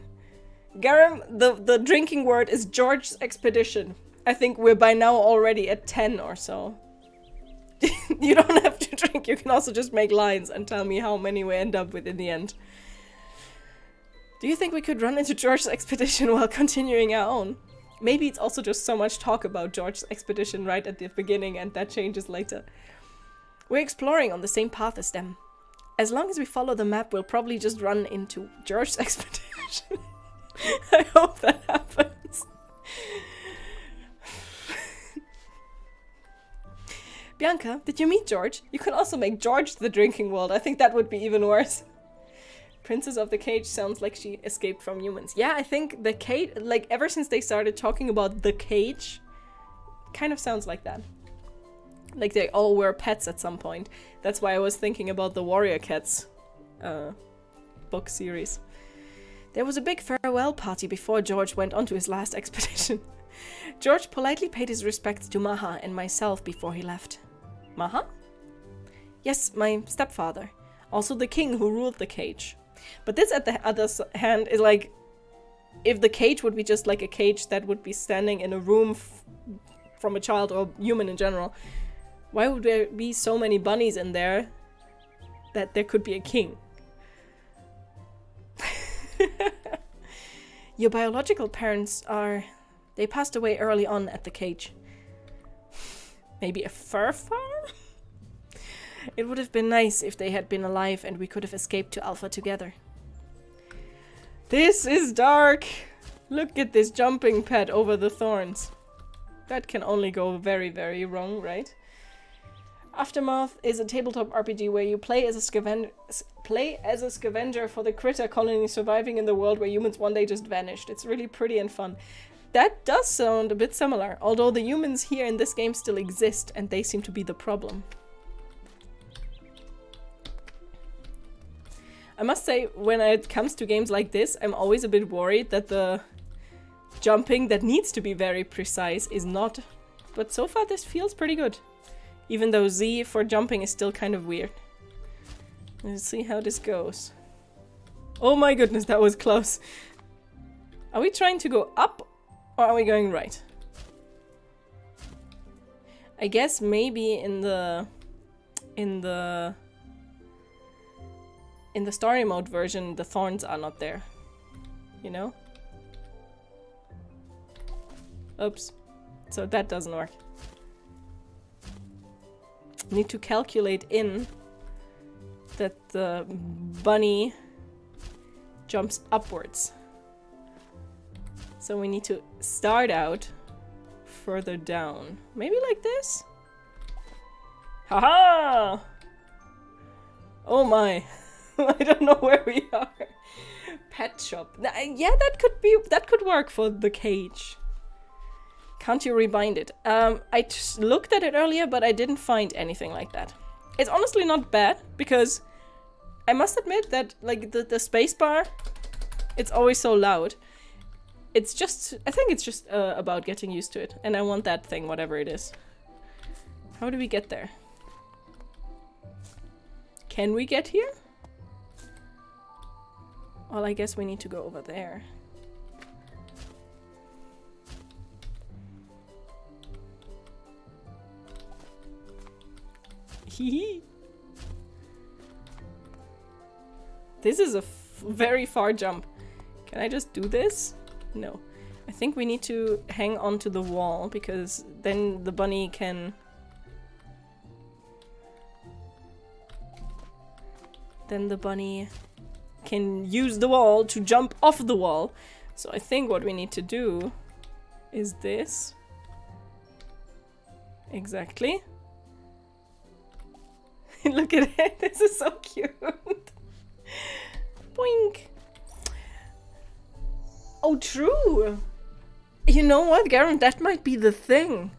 Garam, the drinking word is George's expedition. I think we're by now already at 10 or so. You don't have to drink, you can also just make lines and tell me how many we end up with in the end. Do you think we could run into George's expedition while continuing our own? Maybe it's also just so much talk about George's expedition right at the beginning and that changes later. We're exploring on the same path as them. As long as we follow the map, we'll probably just run into George's expedition. I hope that happens. Bianca, did you meet George? You can also make George the drinking world. I think that would be even worse. Princess of the Cage sounds like she escaped from humans. Yeah, I think the cage, like ever since they started talking about the cage, kind of sounds like that. Like they all were pets at some point. That's why I was thinking about the Warrior Cats book series. There was a big farewell party before George went on to his last expedition. George politely paid his respects to Maha and myself before he left. Maha? Yes, my stepfather. Also the king who ruled the cage. But this, at the other hand, is like, if the cage would be just like a cage that would be standing in a room from a child or human in general, why would there be so many bunnies in there that there could be a king? Your biological parents are... They passed away early on at the cage. Maybe a fur farm? It would have been nice if they had been alive and we could have escaped to Alpha together. This is dark! Look at this jumping pad over the thorns. That can only go very, very wrong, right? Aftermath is a tabletop RPG where you play as a scavenger for the critter colony surviving in the world where humans one day just vanished. It's really pretty and fun. That does sound a bit similar, although the humans here in this game still exist and they seem to be the problem. I must say, when it comes to games like this, I'm always a bit worried that the jumping that needs to be very precise is not. But so far this feels pretty good. Even though Z for jumping is still kind of weird. Let's see how this goes. Oh my goodness, that was close. Are we trying to go up or are we going right? I guess maybe in the story mode version the thorns are not there. You know? Oops. So that doesn't work. Need to calculate in that the bunny jumps upwards. So we need to start out further down. Maybe like this? Haha! Oh my. I don't know where we are. Pet shop. Yeah, that could work for the cage. Can't you rebind it? I looked at it earlier, but I didn't find anything like that. It's honestly not bad, because I must admit that, like, the spacebar, it's always so loud. It's just, I think it's just about getting used to it. And I want that thing, whatever it is. How do we get there? Can we get here? Well, I guess we need to go over there. This is a very far jump. Can I just do this? No. I think we need to hang on to the wall because then the bunny can... Then the bunny can use the wall to jump off the wall. So I think what we need to do is this. Exactly. Look at it, this is so cute. Boink. Oh, true. You know what, Garen? That might be the thing.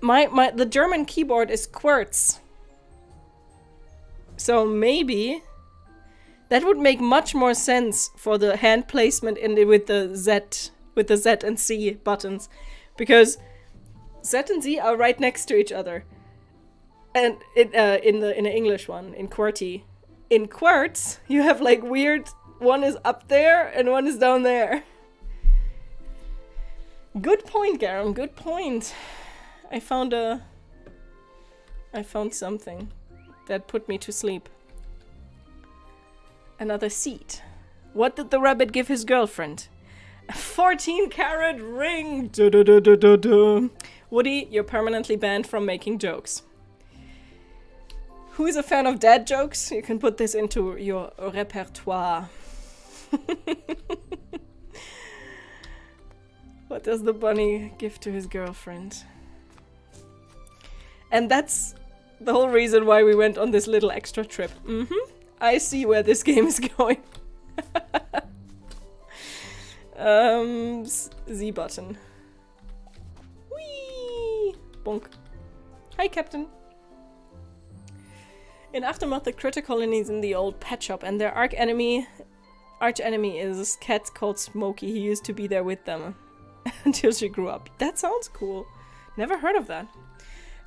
The German keyboard is QWERTZ. So maybe that would make much more sense for the hand placement with the Z and C buttons, because Z and Z are right next to each other. And in the English one, in QWERTY. In QWERTZ, you have like weird, one is up there and one is down there. Good point, Garam, good point. I found something that put me to sleep. Another seat. What did the rabbit give his girlfriend? A 14-carat ring! Du -du -du -du -du -du. Woody, you're permanently banned from making jokes. Who is a fan of dad jokes? You can put this into your repertoire. What does the bunny give to his girlfriend? And that's the whole reason why we went on this little extra trip. I see where this game is going. Z button. Whee! Bonk. Hi, Captain. In Aftermath, the critter colonies in the old pet shop, and their arch enemy is a cat called Smokey. He used to be there with them until she grew up. That sounds cool. Never heard of that.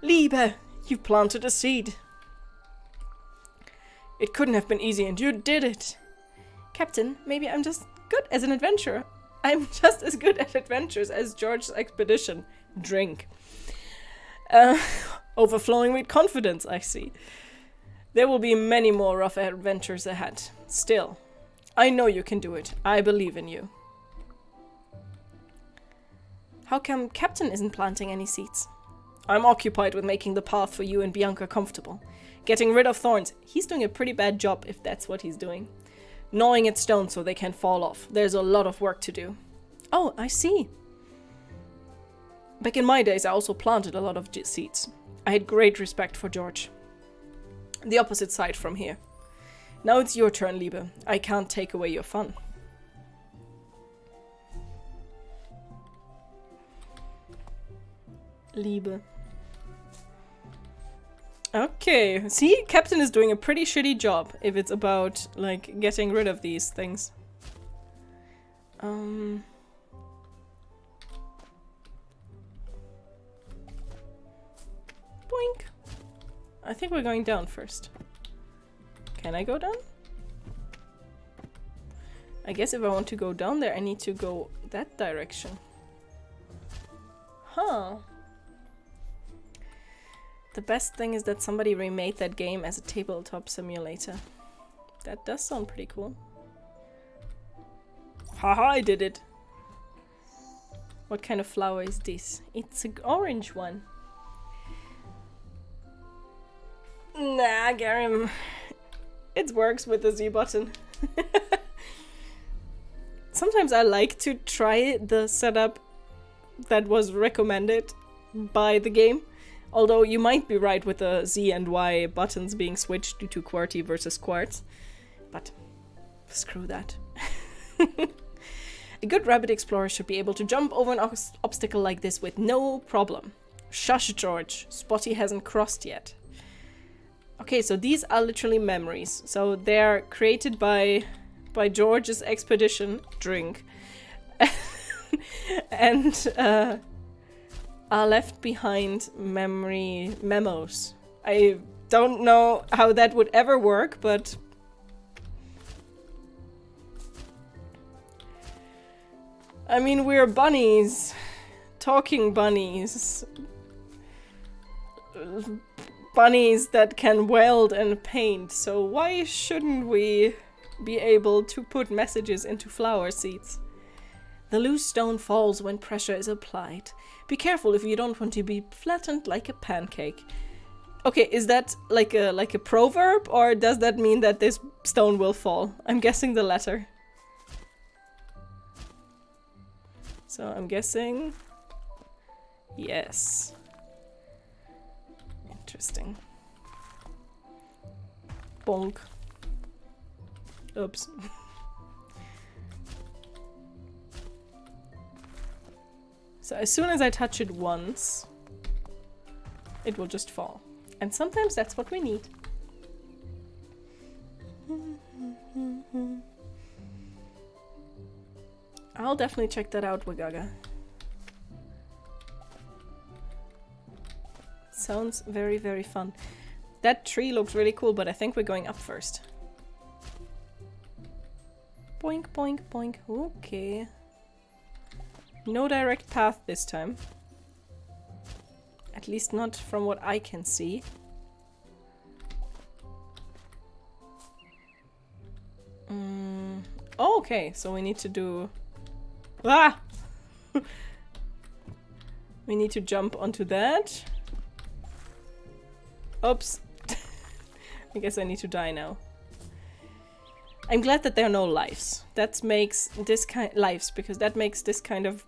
Liebe, you planted a seed. It couldn't have been easy, and you did it. Captain, maybe I'm just good as an adventurer. I'm just as good at adventures as George's expedition. Drink. Overflowing with confidence, I see. There will be many more rough adventures ahead. Still, I know you can do it. I believe in you. How come Captain isn't planting any seeds? I'm occupied with making the path for you and Bianca comfortable. Getting rid of thorns. He's doing a pretty bad job if that's what he's doing. Gnawing at stones so they can fall off. There's a lot of work to do. Oh, I see. Back in my days, I also planted a lot of seeds. I had great respect for George. The opposite side from here. Now it's your turn, Liebe. I can't take away your fun. Liebe. Okay, see? Captain is doing a pretty shitty job if it's about, like, getting rid of these things. Boink. I think we're going down first. Can I go down? I guess if I want to go down there, I need to go that direction. Huh. The best thing is that somebody remade that game as a tabletop simulator. That does sound pretty cool. Haha, I did it! What kind of flower is this? It's an orange one. Nah, Garim. It works with the Z button. Sometimes I like to try the setup that was recommended by the game. Although you might be right with the Z and Y buttons being switched due to QWERTY versus Quartz. But screw that. A good rabbit explorer should be able to jump over an obstacle like this with no problem. Shush, George. Spotty hasn't crossed yet. Okay, so these are literally memories. So they're created by George's expedition. Drink. And are left behind memos. I don't know how that would ever work, but I mean, we're bunnies. Talking bunnies. Bunnies that can weld and paint, so why shouldn't we be able to put messages into flower seeds? The loose stone falls when pressure is applied. Be careful if you don't want to be flattened like a pancake. Okay, is that like a proverb, or does that mean that this stone will fall? I'm guessing the latter. So I'm guessing yes. Interesting. Bonk. Oops. So as soon as I touch it once, it will just fall. And sometimes that's what we need. I'll definitely check that out, Wagaga. Sounds very, very fun. That tree looks really cool, but I think we're going up first. Boink, boink, boink. Okay. No direct path this time. At least not from what I can see. Oh, okay, so we need to do... Ah! We need to jump onto that. Oops. I guess I need to die now. I'm glad that there are no lives. That makes this kind lives, because that makes this kind of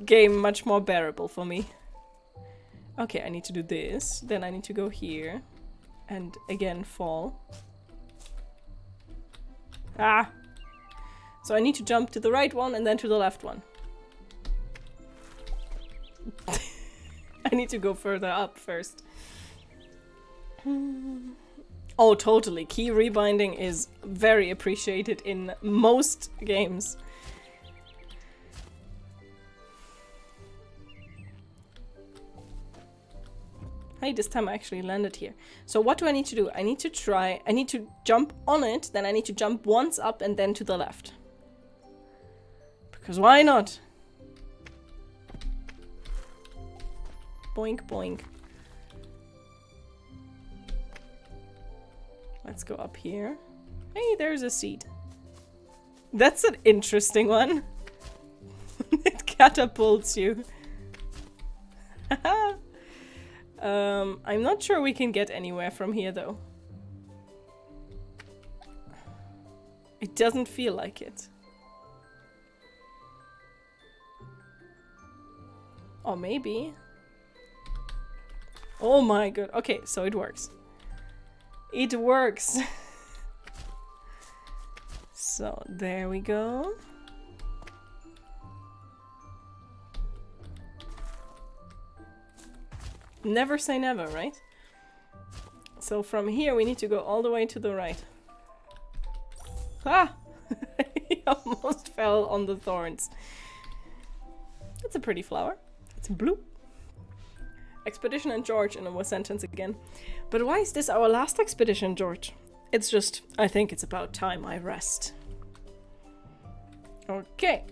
game much more bearable for me. Okay, I need to do this. Then I need to go here and again fall. Ah! So I need to jump to the right one and then to the left one. I I need to go further up first. Oh, totally. Key rebinding is very appreciated in most games. Hey, this time I actually landed here. So what do I need to do? I need to jump on it, then I need to jump once up and then to the left. Because why not? Boink, boink. Let's go up here. Hey, there's a seed. That's an interesting one. It catapults you. I'm not sure we can get anywhere from here, though. It doesn't feel like it. Or maybe. Oh my god. Okay, so it works. It works. So, there we go. Never say never, right? So from here we need to go all the way to the right. Ah! He almost fell on the thorns. It's a pretty flower. It's blue. Expedition and George in a sentence again. But why is this our last expedition, George? It's just, I think it's about time I rest. Okay.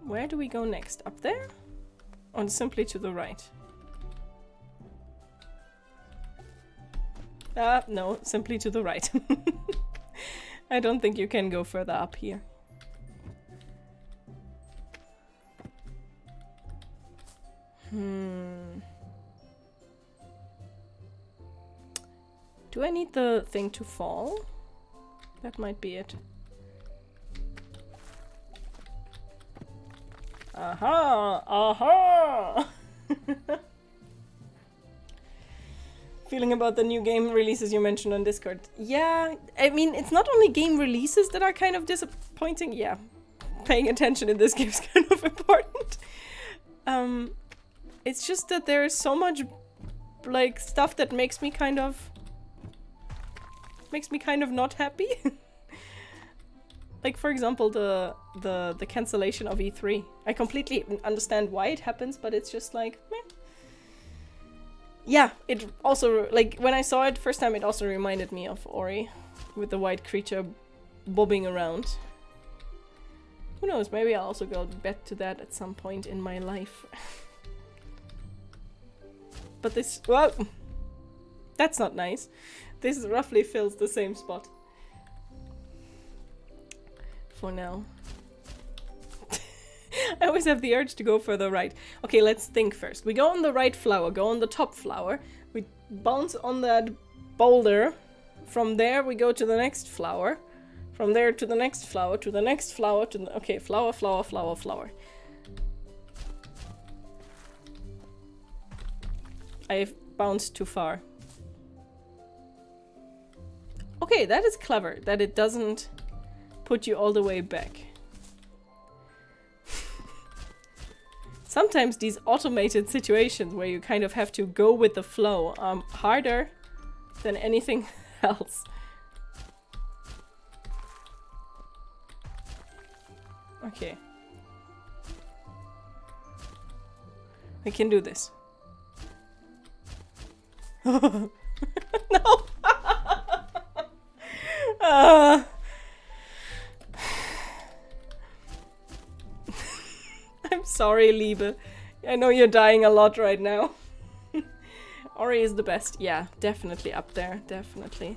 Where do we go next? Up there? Or simply to the right? No, simply to the right. I don't think you can go further up here. Do I need the thing to fall? That might be it. Aha! Aha! Feeling about the new game releases you mentioned on Discord. Yeah, I mean, it's not only game releases that are kind of disappointing. Yeah, paying attention in this game is kind of important. It's just that there is so much, like, stuff that makes me kind of not happy. Like, for example, the cancellation of E3. I completely understand why it happens, but it's just like, meh. Yeah, it also, like, when I saw it first time, it also reminded me of Ori, with the white creature bobbing around. Who knows, maybe I'll also go back to that at some point in my life. But this, well, that's not nice. This roughly fills the same spot. For now. I always have the urge to go further right. Okay, let's think first. We go on the right flower, go on the top flower. We bounce on that boulder. From there we go to the next flower. From there to the next flower, to the next flower, to the... Okay, flower, flower, flower, flower. I've bounced too far. Okay, that is clever, that it doesn't put you all the way back. Sometimes these automated situations where you kind of have to go with the flow are harder than anything else. Okay. I can do this. No! I'm sorry, Liebe. I know you're dying a lot right now. Ori is the best. Yeah, definitely up there. Definitely.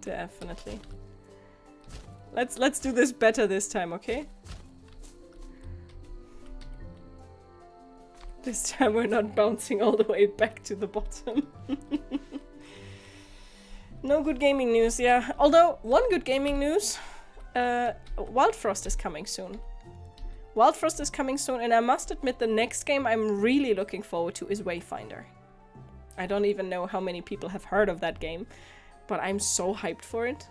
Definitely. Let's do this better this time, okay? This time we're not bouncing all the way back to the bottom. No good gaming news, yeah. Although, one good gaming news. Wild Frost is coming soon. Wild Frost is coming soon, and I must admit the next game I'm really looking forward to is Wayfinder. I don't even know how many people have heard of that game, But I'm so hyped for it.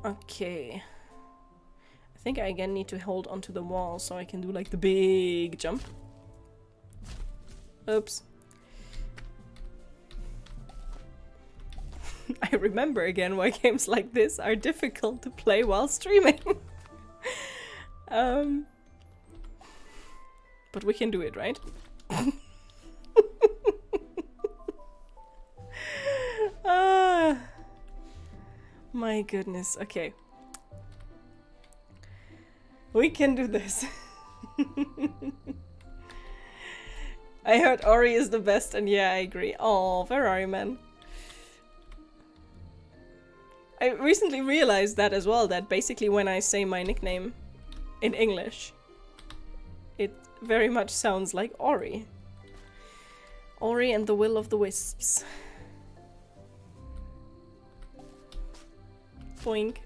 Okay. I think I again need to hold onto the wall so I can do like the big jump. Oops. I remember again why games like this are difficult to play while streaming. But we can do it, right? My goodness, okay. We can do this. I heard Ori is the best, and yeah, I agree. Oh, Ferrari man. I recently realized that as well, that basically when I say my nickname in English, it very much sounds like Ori. Ori and the Will of the Wisps. Boink.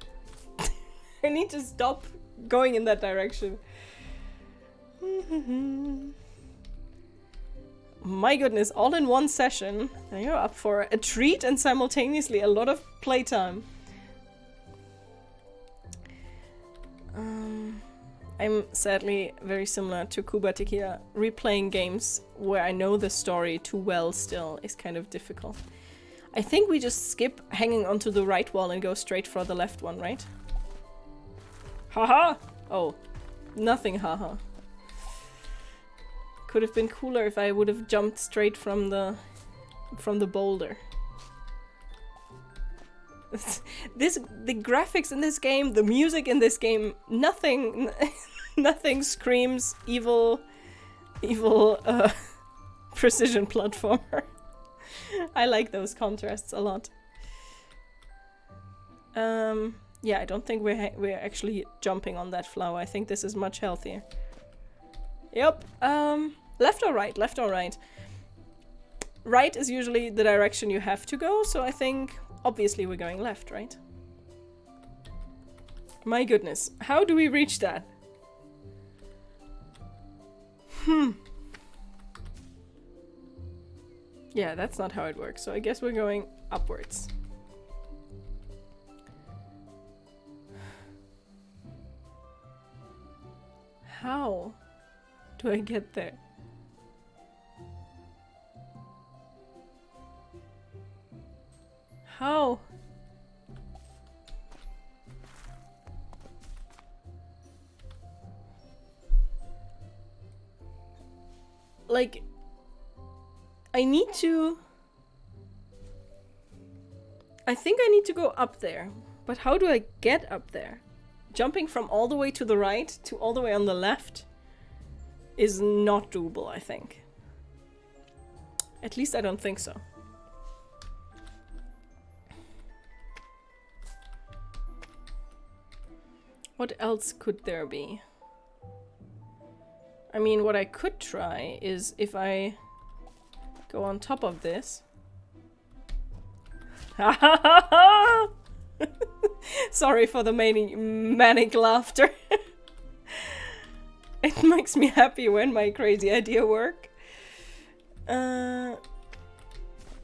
I need to stop going in that direction. My goodness, all in one session. Now you're up for a treat and simultaneously a lot of playtime. I'm sadly very similar to Kuba Tequila. Replaying games where I know the story too well still is kind of difficult. I think we just skip hanging onto the right wall and go straight for the left one, right? Haha! Oh, nothing haha. Could have been cooler if I would have jumped straight from the boulder. The graphics in this game, the music in this game, nothing screams evil precision platformer. I like those contrasts a lot. Yeah, I don't think we're actually jumping on that flower. I think this is much healthier. Yep. Left or right? Left or right? Right is usually the direction you have to go, so I think obviously we're going left, right? My goodness, how do we reach that? Yeah, that's not how it works, so I guess we're going upwards. How do I get there? How? Like, I need to... I think I need to go up there. But how do I get up there? Jumping from all the way to the right to all the way on the left is not doable, I think. At least I don't think so. What else could there be? I mean, what I could try is if I go on top of this. Sorry for the manic laughter. It makes me happy when my crazy idea work.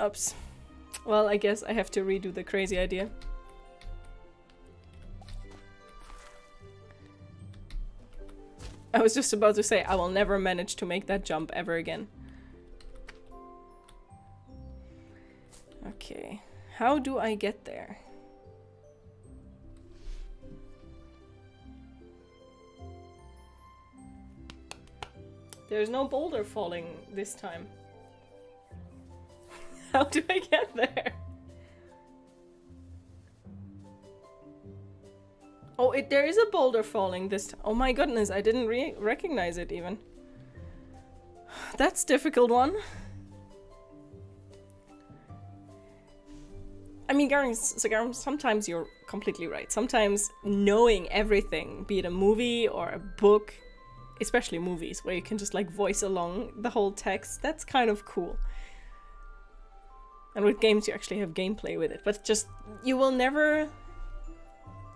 Oops. Well, I guess I have to redo the crazy idea. I was just about to say, I will never manage to make that jump ever again. Okay, how do I get there? There's no boulder falling this time. How do I get there? Oh, there is a boulder falling this time. Oh my goodness, I didn't recognize it even. That's a difficult one. I mean, Garen, sometimes you're completely right. Sometimes knowing everything, be it a movie or a book, especially movies, where you can just like voice along the whole text, that's kind of cool. And with games, you actually have gameplay with it. But just, you will never...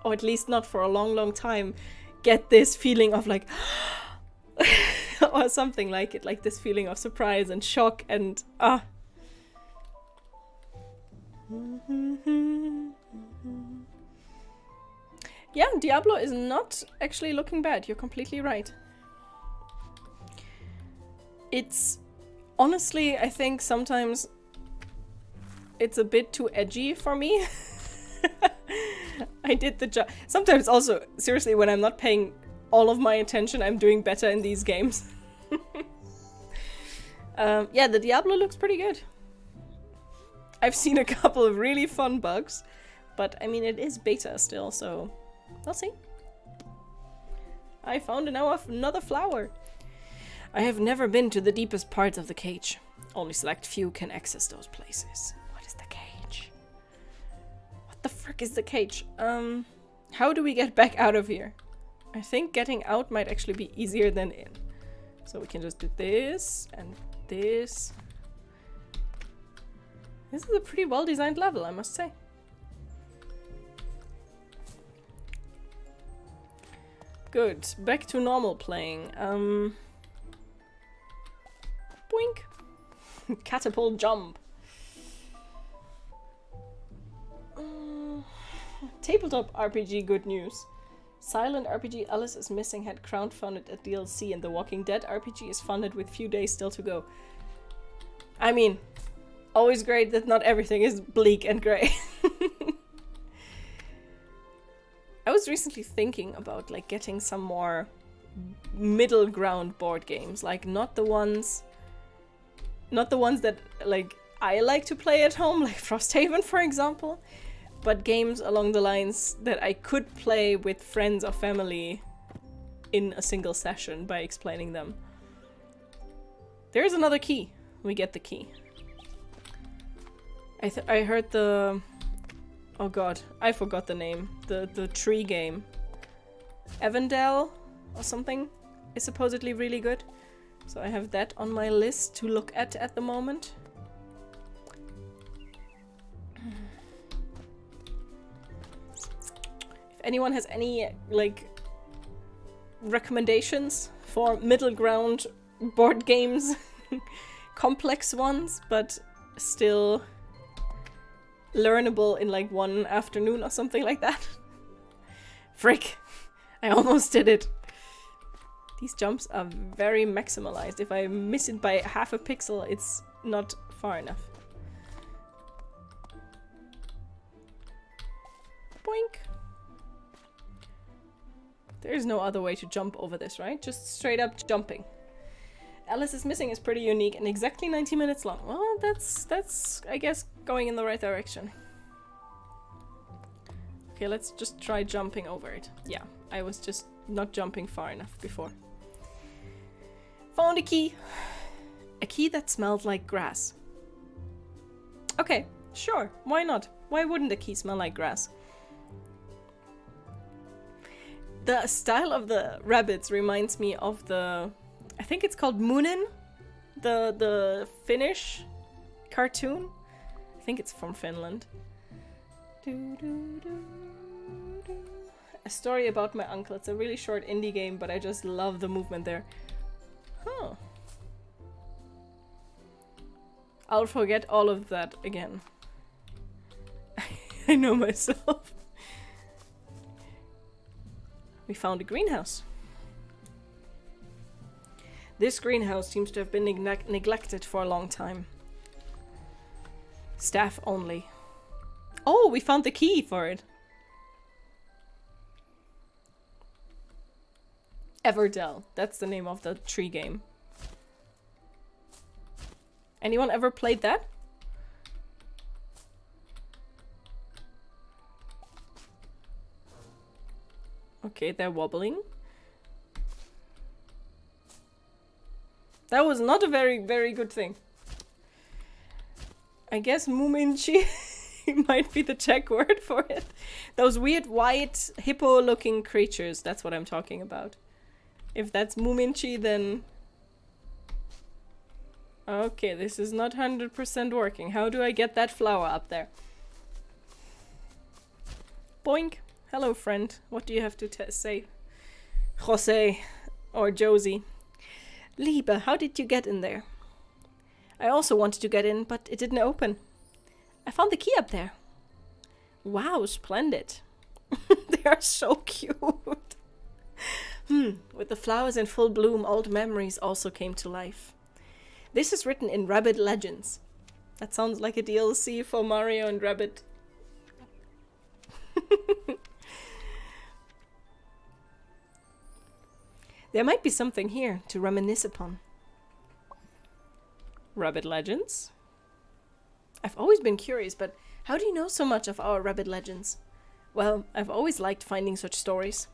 or at least not for a long, long time, get this feeling of like, or something like it, like this feeling of surprise and shock and Yeah, Diablo is not actually looking bad. You're completely right. It's honestly, I think sometimes it's a bit too edgy for me. I did the job. Sometimes also, seriously, when I'm not paying all of my attention, I'm doing better in these games. Yeah, the Diablo looks pretty good. I've seen a couple of really fun bugs, but I mean, it is beta still, so we'll see. I found another flower. I have never been to the deepest parts of the cage. Only select few can access those places. What is the cage? What the frick is the cage? How do we get back out of here? I think getting out might actually be easier than in. So we can just do this and this. This is a pretty well-designed level, I must say. Good. Back to normal playing. Boink. Catapult jump. Tabletop RPG good news. Silent RPG Alice is Missing had crowdfunded a DLC and the Walking Dead RPG is funded with few days still to go. I mean, always great that not everything is bleak and grey. I was recently thinking about like getting some more middle ground board games, like not the ones that like I like to play at home, like Frosthaven for example, but games along the lines that I could play with friends or family in a single session by explaining them. There's another key. We get the key. I heard the... Oh god, I forgot the name. The tree game. Evandel or something is supposedly really good. So I have that on my list to look at the moment. If anyone has any, like, recommendations for middle ground board games, complex ones, but still learnable in like one afternoon or something like that. Frick, I almost did it. These jumps are very maximalized. If I miss it by half a pixel, it's not far enough. Boink. There is no other way to jump over this, right? Just straight up jumping. Alice is Missing is pretty unique and exactly 90 minutes long. Well, that's I guess going in the right direction. Okay, let's just try jumping over it. Yeah, I was just not jumping far enough before. Found a key. A key that smelled like grass. Okay, sure, why not? Why wouldn't a key smell like grass? The style of the rabbits reminds me of the... I think it's called Moonin, the Finnish cartoon. I think it's from Finland. A story about my uncle. It's a really short indie game, but I just love the movement there. Huh. I'll forget all of that again. I know myself. We found a greenhouse. This greenhouse seems to have been neglected for a long time. Staff only. Oh, we found the key for it. Everdell. That's the name of the tree game. Anyone ever played that? Okay, they're wobbling. That was not a very good thing. I guess Muminchi might be the Czech word for it. Those weird white hippo-looking creatures, that's what I'm talking about. If that's Muminchi, then... Okay, this is not 100% working. How do I get that flower up there? Boink. Hello, friend. What do you have to say? Jose or Josie. Liebe, how did you get in there? I also wanted to get in, but it didn't open. I found the key up there. Wow, splendid. They are so cute. With the flowers in full bloom, old memories also came to life. This is written in Rabbit Legends. That sounds like a DLC for Mario and Rabbit. There might be something here to reminisce upon. Rabbit Legends? I've always been curious, but how do you know so much of our Rabbit Legends? Well, I've always liked finding such stories.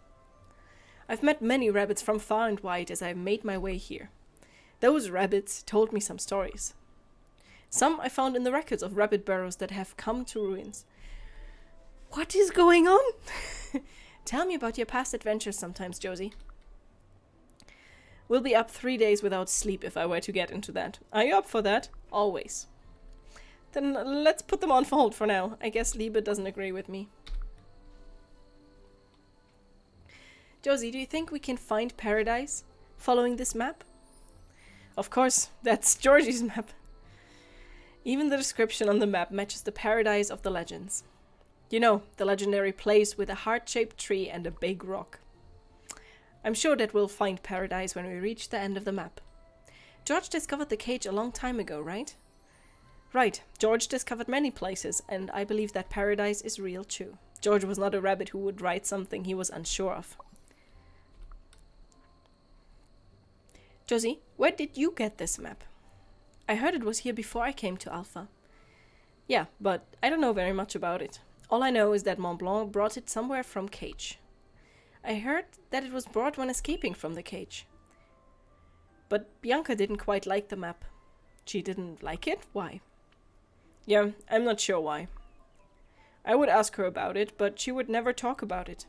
I've met many rabbits from far and wide as I've made my way here. Those rabbits told me some stories. Some I found in the records of rabbit burrows that have come to ruins. What is going on? Tell me about your past adventures sometimes, Josie. We'll be up 3 days without sleep if I were to get into that. Are you up for that? Always. Then let's put them on hold for now. I guess Liebe doesn't agree with me. Josie, do you think we can find paradise following this map? Of course, that's Georgie's map. Even the description on the map matches the paradise of the legends. You know, the legendary place with a heart-shaped tree and a big rock. I'm sure that we'll find paradise when we reach the end of the map. George discovered the cage a long time ago, right? Right, George discovered many places, and I believe that paradise is real too. George was not a rabbit who would write something he was unsure of. Josie, where did you get this map? I heard it was here before I came to Alpha. Yeah, but I don't know very much about it. All I know is that Mont Blanc brought it somewhere from Cage. I heard that it was brought when escaping from the cage. But Bianca didn't quite like the map. She didn't like it? Why? Yeah, I'm not sure why. I would ask her about it, but she would never talk about it.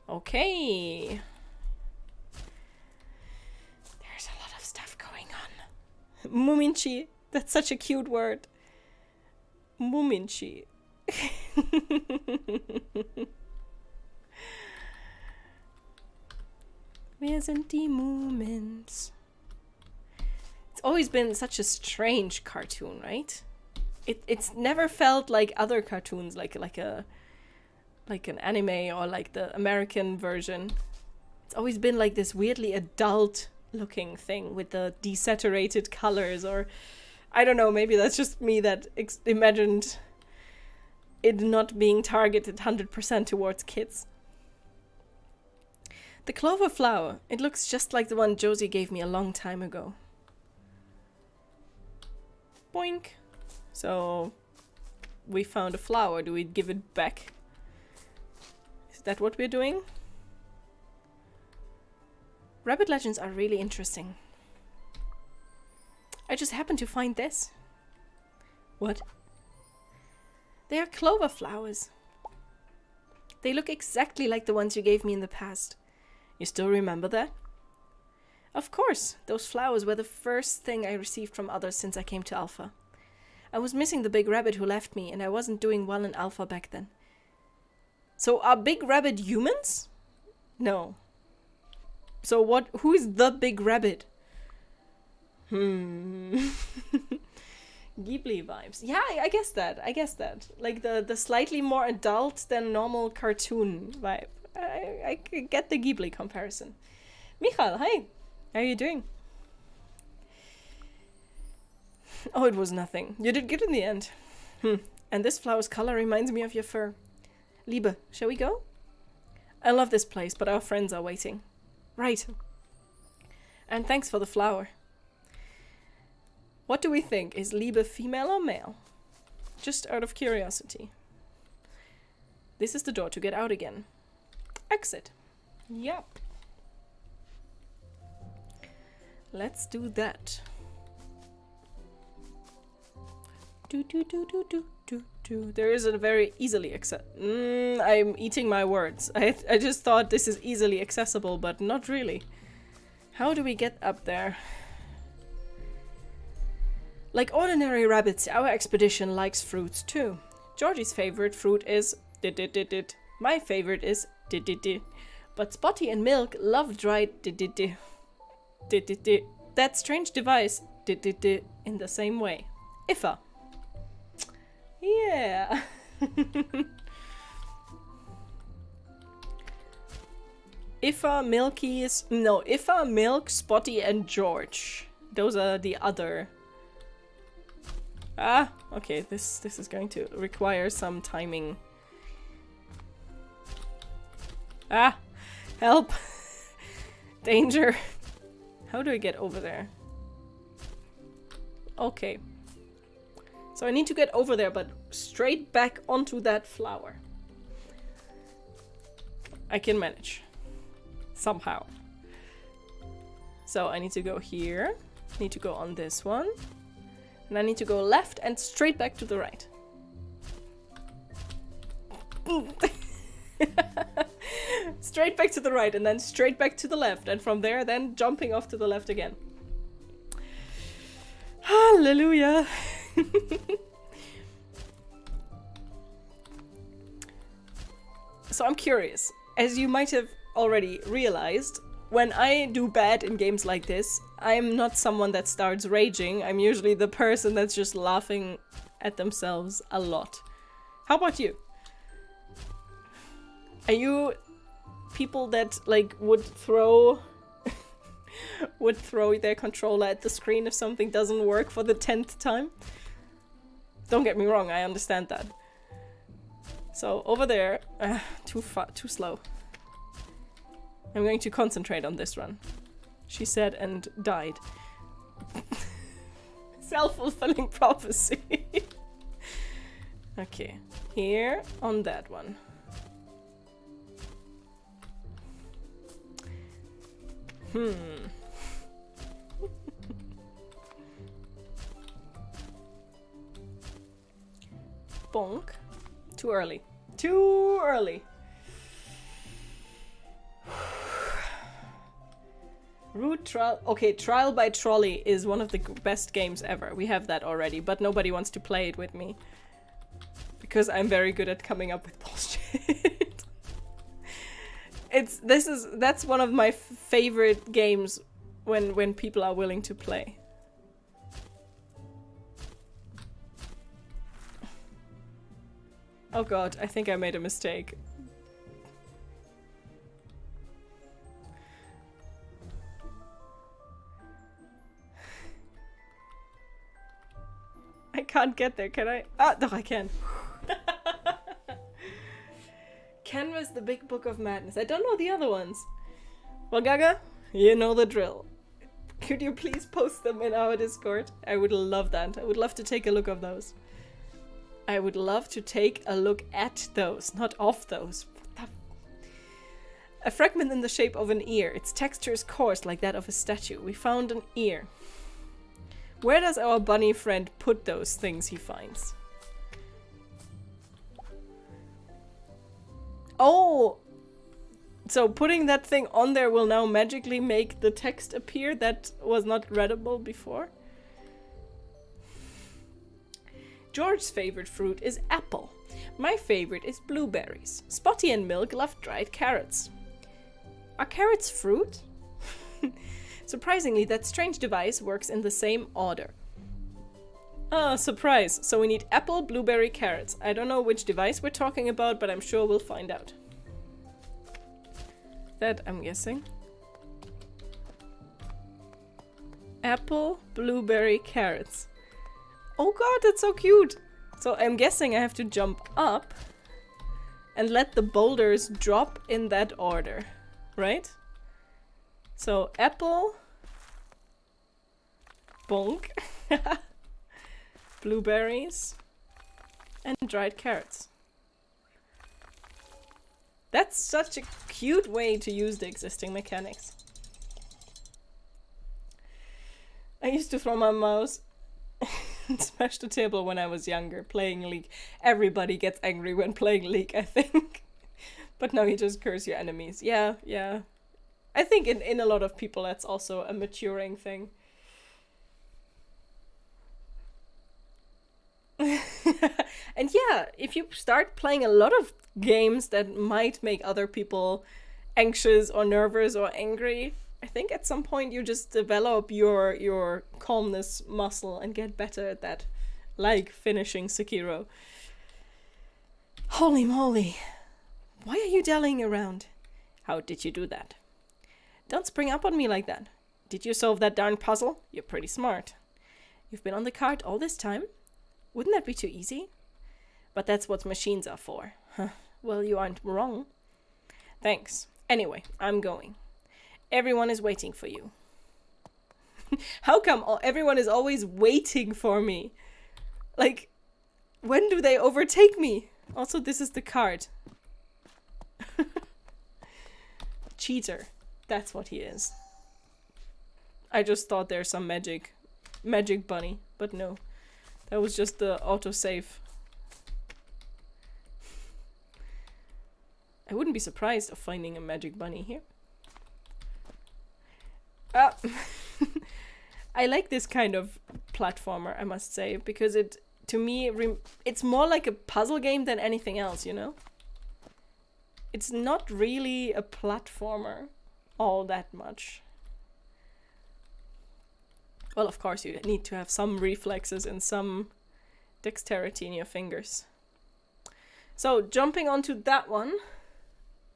Okay. There's a lot of stuff going on. Muminchi. That's such a cute word. Muminchi. Wir sind die Mumins. It's always been such a strange cartoon, right? It's never felt like other cartoons, like an anime or like the American version. It's always been like this weirdly adult-looking thing with the desaturated colors, or I don't know. Maybe that's just me that imagined it not being targeted 100% towards kids. The clover flower. It looks just like the one Josie gave me a long time ago. Boink. So, we found a flower. Do we give it back? Is that what we're doing? Rabbit legends are really interesting. I just happened to find this. What? They are clover flowers. They look exactly like the ones you gave me in the past. You still remember that? Of course, those flowers were the first thing I received from others since I came to Alpha. I was missing the big rabbit who left me, and I wasn't doing well in Alpha back then. So are big rabbit humans? No. So what? Who is the big rabbit? Ghibli vibes. Yeah, I guess that. I guess that. Like the slightly more adult than normal cartoon vibe. I get the Ghibli comparison. Michael, hi. How are you doing? Oh, it was nothing. You did good in the end. And this flower's color reminds me of your fur. Liebe, shall we go? I love this place, but our friends are waiting. Right. And thanks for the flower. What do we think? Is Liebe female or male? Just out of curiosity. This is the door to get out again. Exit. Yep. Let's do that. There is a very easily I'm eating my words. I just thought this is easily accessible, but not really. How do we get up there? Like ordinary rabbits, our expedition likes fruits too. Georgie's favorite fruit is dit. My favorite is dit. But Spotty and Milk love dried dit. That strange device in the same way. Ifa. Yeah. Ifa, Milk, Spotty, and George. Those are the other. Ah, okay, this is going to require some timing. Ah, help. Danger. How do I get over there? Okay. So I need to get over there, but straight back onto that flower. I can manage. Somehow. So I need to go here. Need to go on this one. And I need to go left and straight back to the right. Straight back to the right and then straight back to the left. And from there then jumping off to the left again. Hallelujah. So I'm curious. As you might have already realized, when I do bad in games like this, I'm not someone that starts raging. I'm usually the person that's just laughing at themselves a lot. How about you? Are you people that like would throw their controller at the screen if something doesn't work for the 10th time? Don't get me wrong, I understand that. So over there, too slow. I'm going to concentrate on this run. She said and died. Self-fulfilling prophecy. Okay, here on that one. Bonk. Too early. Too early. Root Trial. Okay, Trial by Trolley is one of the best games ever. We have that already, but nobody wants to play it with me. Because I'm very good at coming up with bullshit. That's one of my favorite games when people are willing to play. Oh god, I think I made a mistake. I can't get there, can I? Ah, no, I can. Canvas, the Big Book of Madness. I don't know the other ones. Well, Gaga, you know the drill. Could you please post them in our Discord? I would love that. I would love to take a look of those. I would love to take a look at those, not of those. A fragment in the shape of an ear. Its texture is coarse like that of a statue. We found an ear. Where does our bunny friend put those things he finds? Oh! So putting that thing on there will now magically make the text appear that was not readable before? George's favorite fruit is apple. My favorite is blueberries. Spotty and Milk love dried carrots. Are carrots fruit? Surprisingly, that strange device works in the same order. Ah, surprise. So we need apple, blueberry, carrots. I don't know which device we're talking about, but I'm sure we'll find out. That, I'm guessing. Apple, blueberry, carrots. Oh god, that's so cute! So I'm guessing I have to jump up and let the boulders drop in that order, right? So apple, bonk, blueberries, and dried carrots. That's such a cute way to use the existing mechanics. I used to throw my mouse and smash the table when I was younger, playing League. Everybody gets angry when playing League, I think. But now you just curse your enemies. Yeah, yeah. I think in a lot of people that's also a maturing thing. And yeah, if you start playing a lot of games that might make other people anxious or nervous or angry, I think at some point you just develop your calmness muscle and get better at that. Like finishing Sekiro. Holy moly. Why are you dallying around? How did you do that? Don't spring up on me like that. Did you solve that darn puzzle? You're pretty smart. You've been on the cart all this time? Wouldn't that be too easy? But that's what machines are for. Huh. Well, you aren't wrong. Thanks. Anyway, I'm going. Everyone is waiting for you. How come everyone is always waiting for me? Like, when do they overtake me? Also, this is the card. Cheater. That's what he is. I just thought there's some magic bunny, but no. That was just the autosave. I wouldn't be surprised of finding a magic bunny here. I like this kind of platformer, I must say, because it, to me, it's more like a puzzle game than anything else, you know? It's not really a platformer all that much. Well, of course, you need to have some reflexes and some dexterity in your fingers. So, jumping onto that one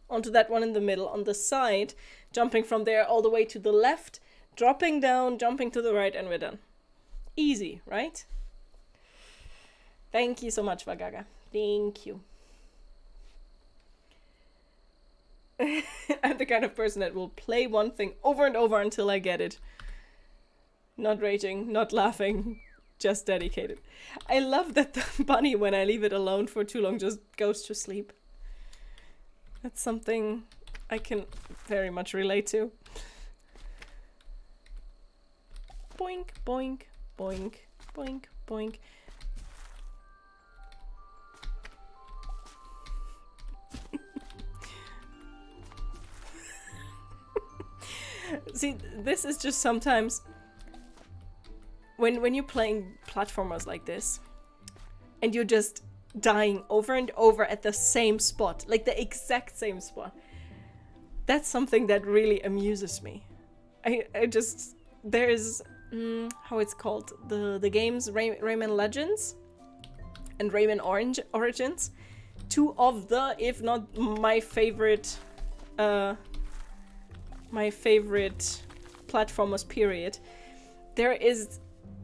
in the middle, on the side, jumping from there all the way to the left, dropping down, jumping to the right, and we're done. Easy, right? Thank you so much, Vagaga. Thank you. I'm the kind of person that will play one thing over and over until I get it. Not raging, not laughing, just dedicated. I love that the bunny, when I leave it alone for too long, just goes to sleep. That's something I can very much relate to. Boink, boink, boink, boink, boink. See, this is just sometimes when you're playing platformers like this and you're just dying over and over at the same spot, like the exact same spot. That's something that really amuses me. I just, there's, how it's called, the games Rayman Legends and Rayman Origins. Two of the, if not my favorite platformers, period. There are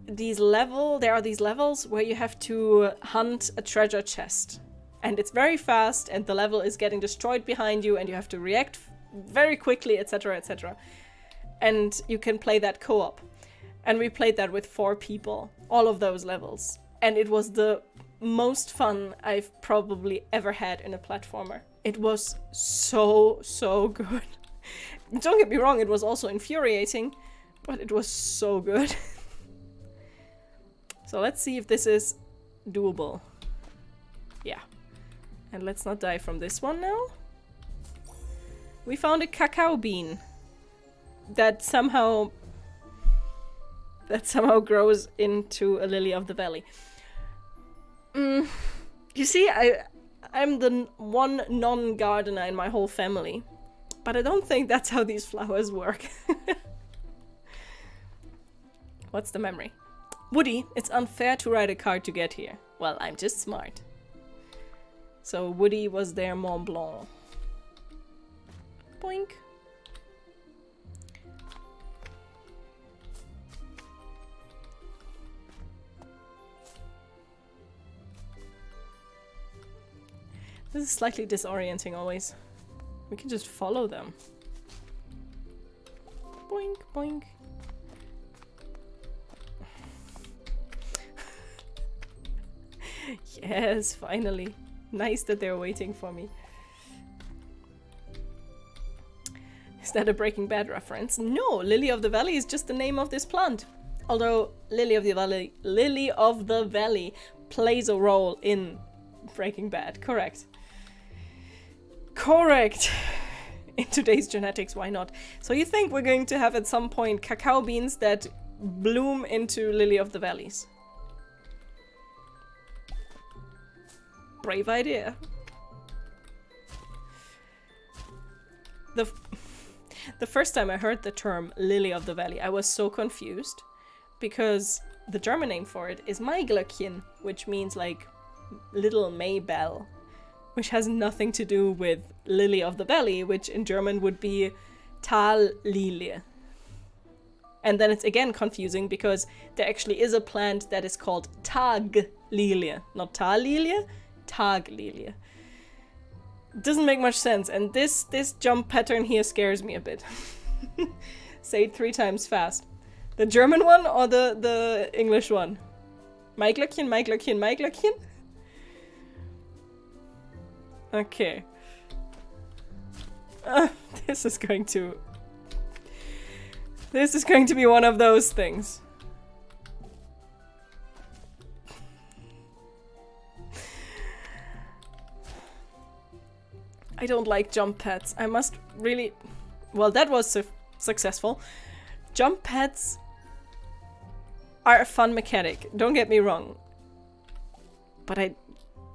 these levels where you have to hunt a treasure chest. And it's very fast, and the level is getting destroyed behind you, and you have to react very quickly, etc., etc. And you can play that co-op. And we played that with 4 people, all of those levels. And it was the most fun I've probably ever had in a platformer. It was so, so good. Don't get me wrong, it was also infuriating, but it was so good. So let's see if this is doable. Yeah. And let's not die from this one now. We found a cacao bean that somehow grows into a lily of the valley. You see, I'm the one non-gardener in my whole family. But I don't think that's how these flowers work. What's the memory? Woody, it's unfair to ride a car to get here. Well, I'm just smart. So Woody was their Mont Blanc. Boink. This is slightly disorienting always. We can just follow them. Boink, boink. Yes, finally. Nice that they're waiting for me. Is that a Breaking Bad reference? No, Lily of the Valley is just the name of this plant. Although Lily of the Valley plays a role in Breaking Bad, correct. Correct! In today's genetics, why not? So you think we're going to have at some point cacao beans that bloom into Lily of the Valleys? Brave idea. The first time I heard the term lily of the valley, I was so confused because the German name for it is Maiglöckchen, which means like little Maybell, which has nothing to do with lily of the valley, which in German would be Tallilie. And then it's again confusing because there actually is a plant that is called Taglilie, not Tallilie, Taglilie. Doesn't make much sense, and this jump pattern here scares me a bit. Say it 3 times fast. The German one or the English one? Maiglöckchen, Maiglöckchen, Maiglöckchen? Okay. This is going to be one of those things. I don't like jump pads. I must really... Well, that was successful. Jump pads are a fun mechanic, don't get me wrong. But I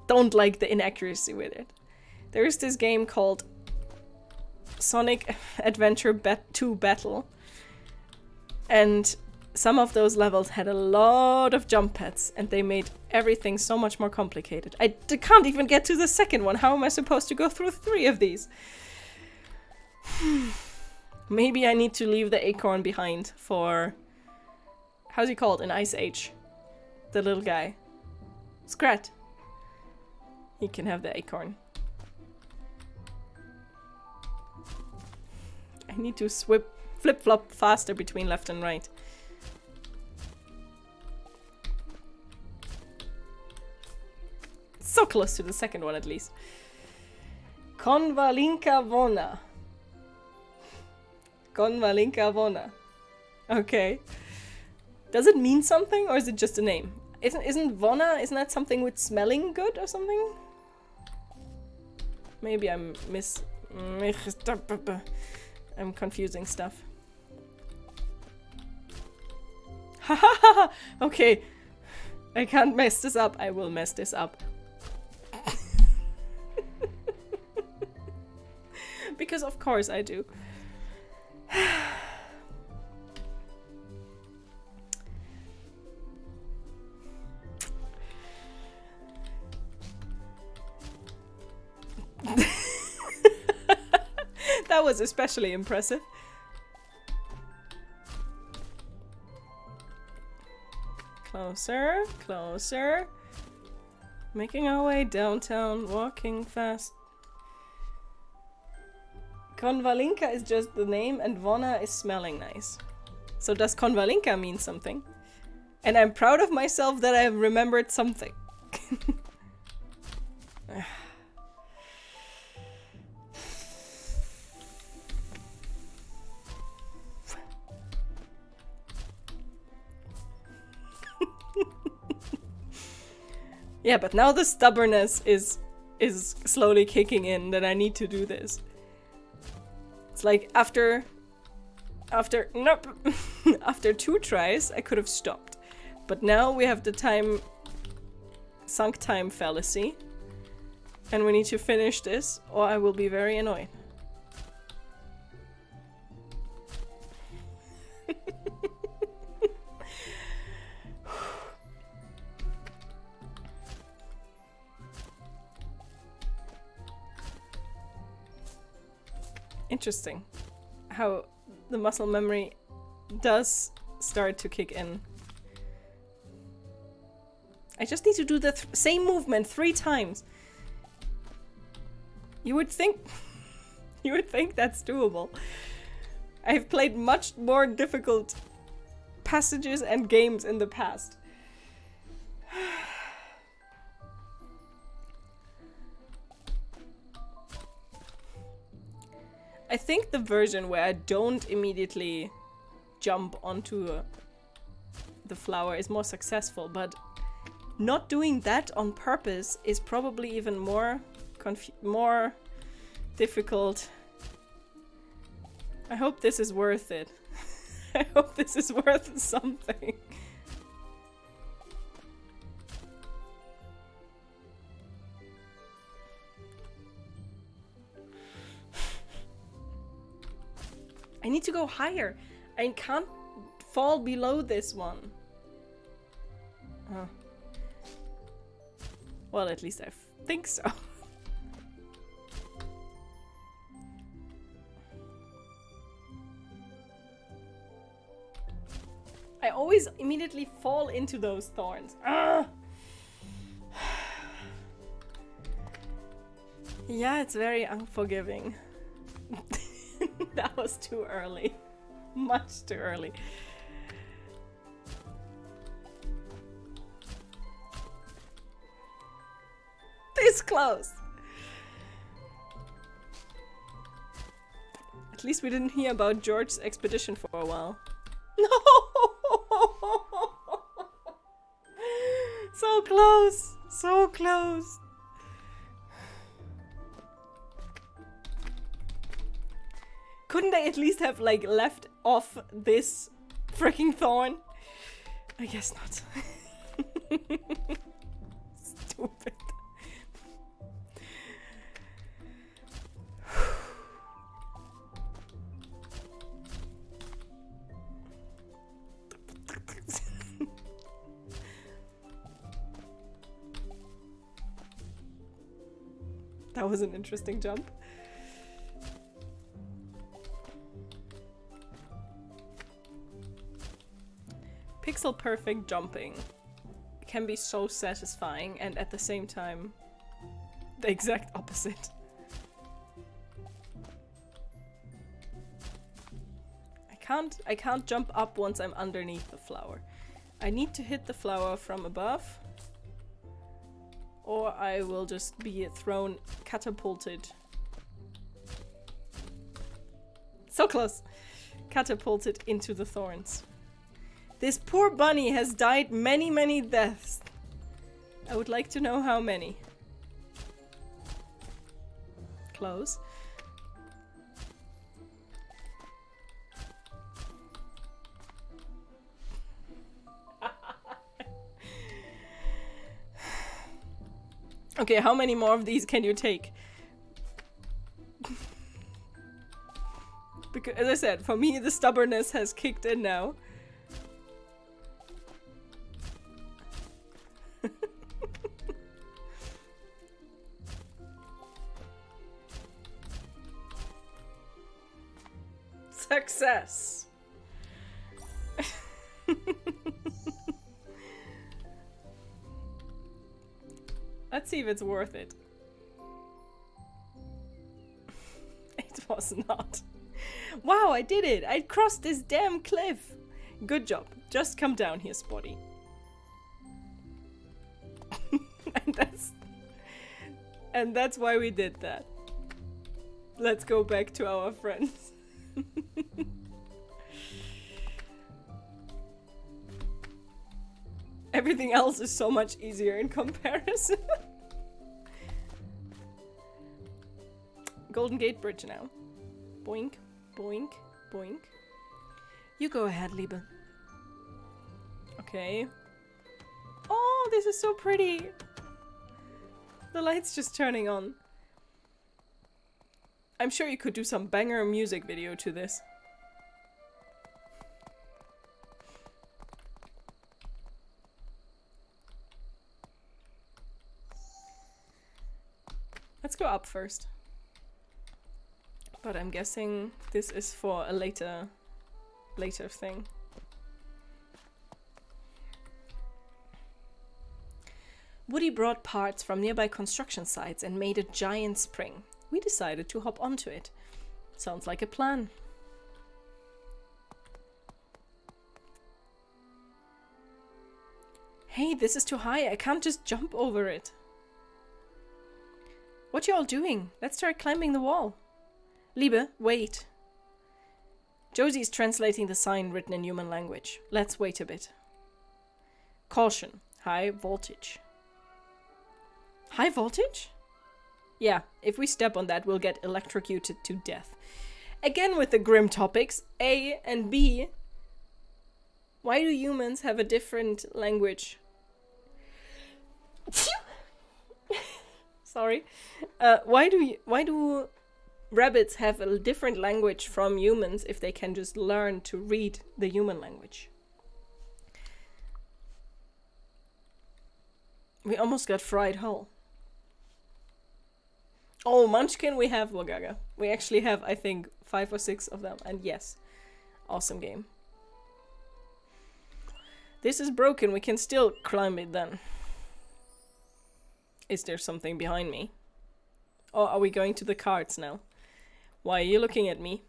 don't like the inaccuracy with it. There is this game called Sonic Adventure 2 Battle. And some of those levels had a lot of jump pads, and they made everything so much more complicated. I can't even get to the second one. How am I supposed to go through 3 of these? Maybe I need to leave the acorn behind for... How's he called in Ice Age? The little guy. Scrat. He can have the acorn. I need to flip-flop faster between left and right. So close to the second one, at least. Konvalinka Vona. Konvalinka Vona. Okay. Does it mean something, or is it just a name? Isn't Vona, isn't that something with smelling good or something? Maybe I'm I'm confusing stuff. Ha ha ha! Okay. I can't mess this up. I will mess this up. Because of course I do. That was especially impressive. Closer, closer. Making our way downtown, walking fast. Konvalinka is just the name and Vona is smelling nice. So does Konvalinka mean something? And I'm proud of myself that I have remembered something. Yeah, but now the stubbornness is slowly kicking in that I need to do this. It's like after nope. After 2 tries I could have stopped. But now we have the sunk time fallacy. And we need to finish this or I will be very annoyed. Interesting how the muscle memory does start to kick in. I just need to do the same movement 3 times. You would think that's doable. I've played much more difficult passages and games in the past. I think the version where I don't immediately jump onto the flower is more successful, but not doing that on purpose is probably even more difficult. I hope this is worth it. I hope this is worth something. need to go higher. I can't fall below this one. Oh. Well, at least I think so. I always immediately fall into those thorns. Ah! Yeah, it's very unforgiving. That was too early. Much too early. This close! At least we didn't hear about George's expedition for a while. No! So close! So close! Couldn't I at least have, like, left off this freaking thorn? I guess not. Stupid. That was an interesting jump. Pixel perfect jumping can be so satisfying and at the same time the exact opposite. I can't jump up once I'm underneath the flower. I need to hit the flower from above, or I will just be thrown, catapulted. So close! Catapulted into the thorns. This poor bunny has died many, many deaths. I would like to know how many. Close. Okay, how many more of these can you take? Because, as I said, for me the stubbornness has kicked in now. Success! Let's see if it's worth it. It was not. Wow, I did it! I crossed this damn cliff! Good job. Just come down here, Spotty. And that's why we did that. Let's go back to our friends. Everything else is so much easier in comparison. Golden Gate Bridge now. Boink, boink, boink. You go ahead, Liebe. Okay. Oh, this is so pretty. The light's just turning on. I'm sure you could do some banger music video to this. Let's go up first. But I'm guessing this is for a later thing. Woody brought parts from nearby construction sites and made a giant spring. We decided to hop onto it. Sounds like a plan. Hey, this is too high. I can't just jump over it. What you all doing? Let's try climbing the wall. Liebe, wait. Josie's translating the sign written in human language. Let's wait a bit. Caution. High voltage. High voltage? Yeah, if we step on that, we'll get electrocuted to death. Again with the grim topics, A and B. Why do humans have a different language? Sorry. Why do rabbits have a different language from humans if they can just learn to read the human language. We almost got fried whole. Oh, Munchkin we have, Wagaga. We actually have, I think, 5 or 6 of them. And yes, awesome game. This is broken. We can still climb it then. Is there something behind me? Or are we going to the cards now? Why are you looking at me?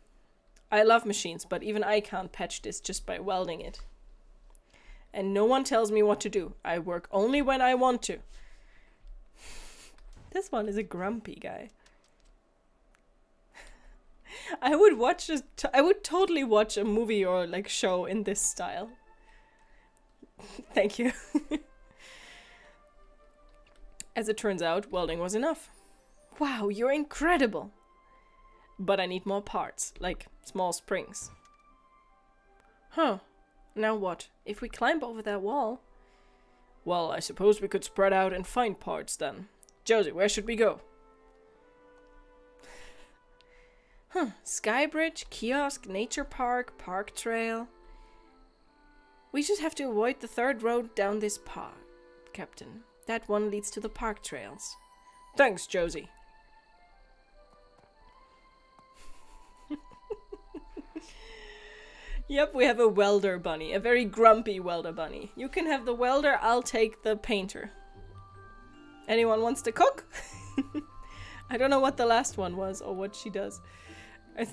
I love machines, but even I can't patch this just by welding it. And no one tells me what to do. I work only when I want to. This one is a grumpy guy. I would totally watch a movie or like show in this style. Thank you. As it turns out, welding was enough. Wow, you're incredible. But I need more parts, like small springs. Huh. Now what? If we climb over that wall? Well, I suppose we could spread out and find parts then. Josie, where should we go? Skybridge, kiosk, nature park, park trail. We just have to avoid the third road down this path, Captain. That one leads to the park trails. Thanks, Josie. Yep, we have a welder bunny. A very grumpy welder bunny. You can have the welder, I'll take the painter. Anyone wants to cook? I don't know what the last one was or what she does. I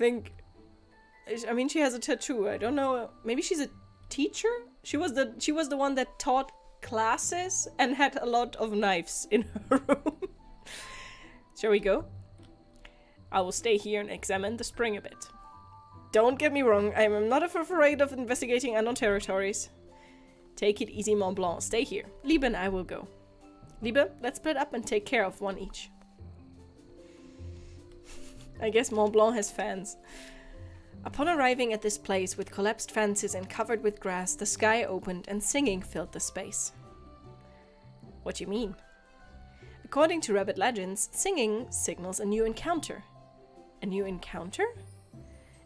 mean, she has a tattoo. I don't know. Maybe she's a teacher? She was the one that taught classes and had a lot of knives in her room. Shall we go? I will stay here and examine the spring a bit. Don't get me wrong, I am not afraid of investigating unknown territories. Take it easy, Mont Blanc. Stay here. Liebe and I will go. Liebe, let's split up and take care of one each. I guess Mont Blanc has fans. Upon arriving at this place with collapsed fences and covered with grass, the sky opened and singing filled the space. What do you mean? According to rabbit legends, singing signals a new encounter. A new encounter?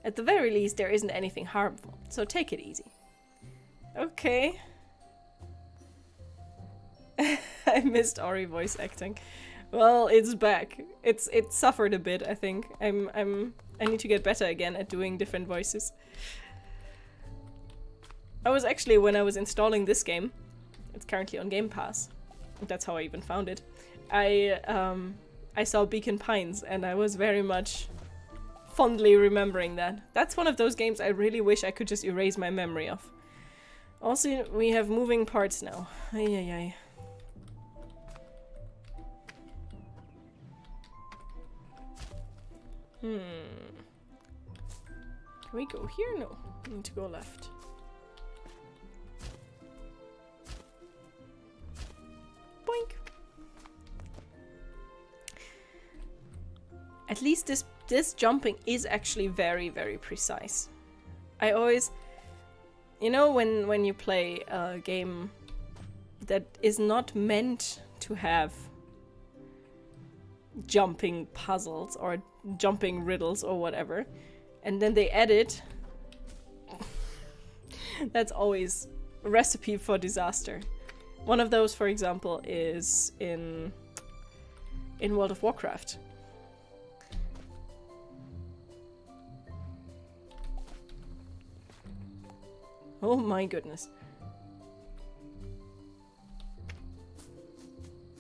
At the very least, there isn't anything harmful, so take it easy. Okay. I missed Ori voice acting. Well, it's back. It suffered a bit, I think. I need to get better again at doing different voices. I was actually, when I was installing this game, it's currently on Game Pass. That's how I even found it. I saw Beacon Pines, and I was very much fondly remembering that. That's one of those games I really wish I could just erase my memory of. Also, we have moving parts now. Ay, ay, ay. Can we go here? No. We need to go left. Boink. At least this jumping is actually very, very precise. I always... You know when you play a game that is not meant to have jumping puzzles or jumping riddles or whatever, and then they add it, that's always a recipe for disaster. One of those, for example, is in World of Warcraft. Oh my goodness.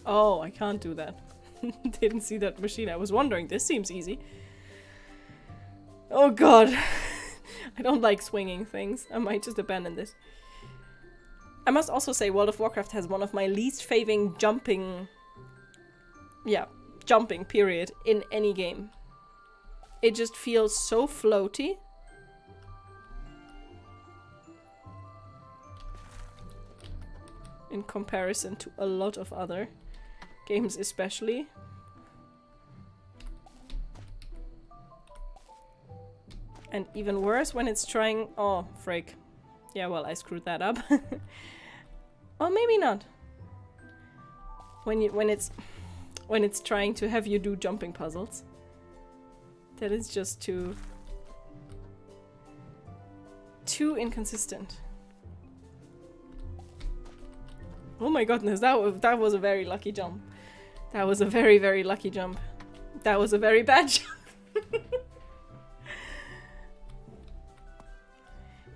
Oh, I can't do that. Didn't see that machine. I was wondering, this seems easy. Oh god. I don't like swinging things. I might just abandon this. I must also say World of Warcraft has one of my least favoring jumping period in any game. It just feels so floaty. In comparison to a lot of other games especially. And even worse when it's trying... Oh, frick. Yeah, well, I screwed that up. Or maybe not. When it's trying to have you do jumping puzzles. That is just too inconsistent. Oh my goodness, that was a very lucky jump. That was a very, very lucky jump. That was a very bad jump.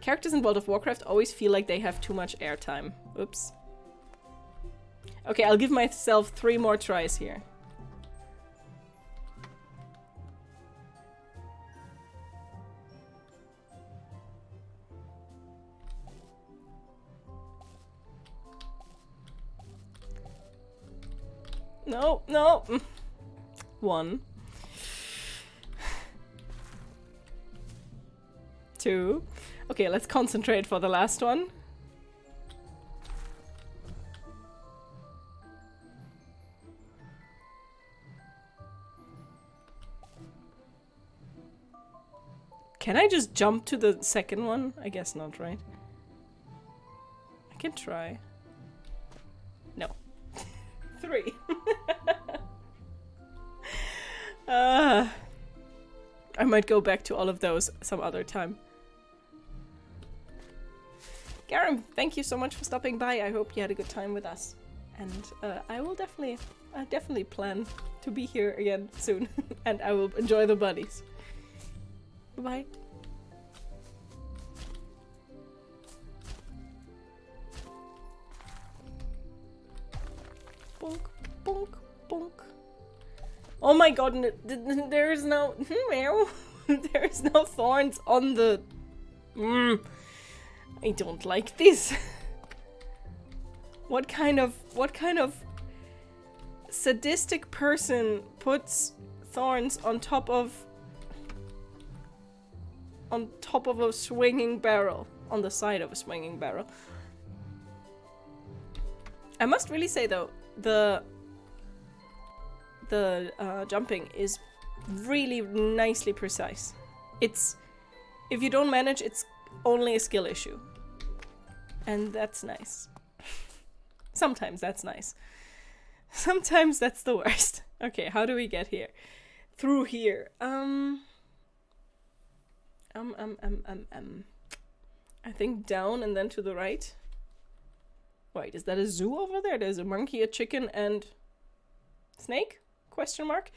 Characters in World of Warcraft always feel like they have too much airtime. Oops. Okay, I'll give myself 3 more tries here. No, no. 1. 2. Okay, let's concentrate for the last one. Can I just jump to the second one? I guess not, right? I can try. No. 3. I might go back to all of those some other time. Garam, thank you so much for stopping by. I hope you had a good time with us. And I will definitely plan to be here again soon. And I will enjoy the bunnies. Bye-bye. Bonk, bonk, bonk. Oh my god, there is no... there is no thorns on the... I don't like this. What kind of sadistic person puts thorns on top of a swinging barrel, on the side of a swinging barrel? I must really say though, the jumping is really nicely precise. It's, if you don't manage, it's only a skill issue. And that's nice. Sometimes that's nice. Sometimes that's the worst. Okay, how do we get here? Through here. I think down and then to the right. Wait, is that a zoo over there? There's a monkey, a chicken, and snake? Question mark.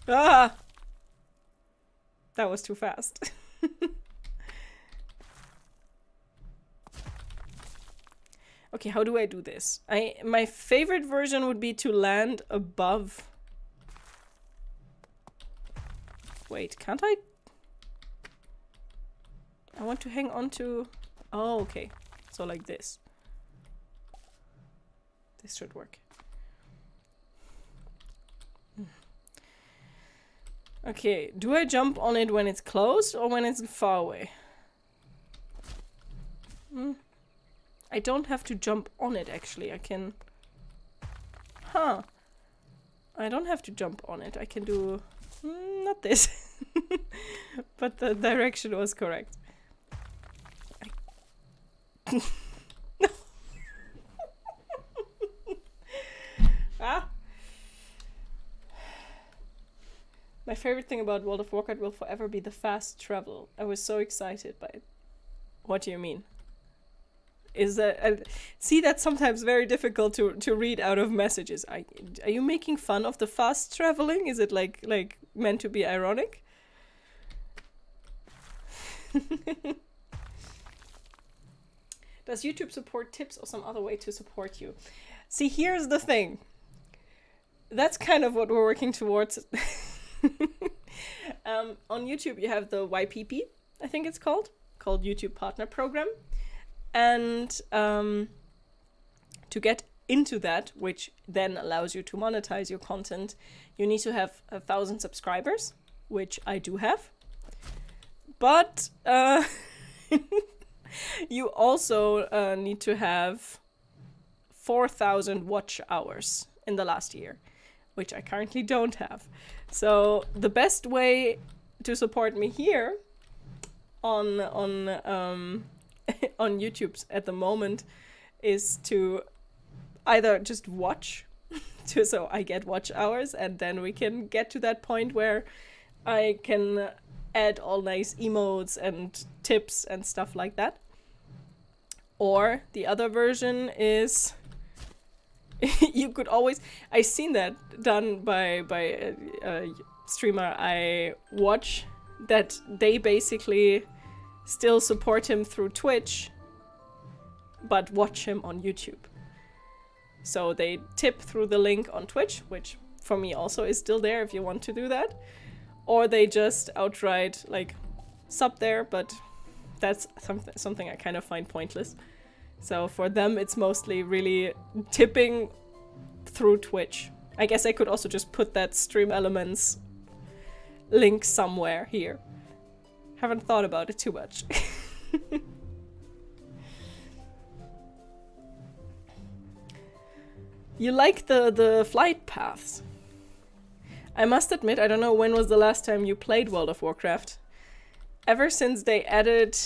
Ah! That was too fast. Okay, how do I do this? My favorite version would be to land above. Wait, can't I? I want to hang on to... Oh, okay. So like this. This should work. Okay, do I jump on it when it's close or when it's far away? I don't have to jump on it, actually. I can... Huh. I don't have to jump on it. I can do... not this. But the direction was correct. Ah! My favorite thing about World of Warcraft will forever be the fast travel. I was so excited by it. What do you mean? Is that... see, that's sometimes very difficult to read out of messages. Are you making fun of the fast traveling? Is it like meant to be ironic? Does YouTube support tips or some other way to support you? See, here's the thing. That's kind of what we're working towards. On YouTube, you have the YPP, I think it's called YouTube Partner Program. And to get into that, which then allows you to monetize your content, you need to have 1,000 subscribers, which I do have. But you also need to have 4,000 watch hours in the last year, which I currently don't have. So the best way to support me here on on YouTube at the moment is to either just watch so I get watch hours, and then we can get to that point where I can add all nice emotes and tips and stuff like that. Or the other version is you could always, I've seen that done by a streamer I watch, that they basically still support him through Twitch but watch him on YouTube. So they tip through the link on Twitch, which for me also is still there if you want to do that. Or they just outright like sub there, but that's something I kind of find pointless. So for them it's mostly really tipping through Twitch. I guess I could also just put that Stream Elements link somewhere here. Haven't thought about it too much. You like the flight paths. I must admit, I don't know when was the last time you played World of Warcraft. Ever since they added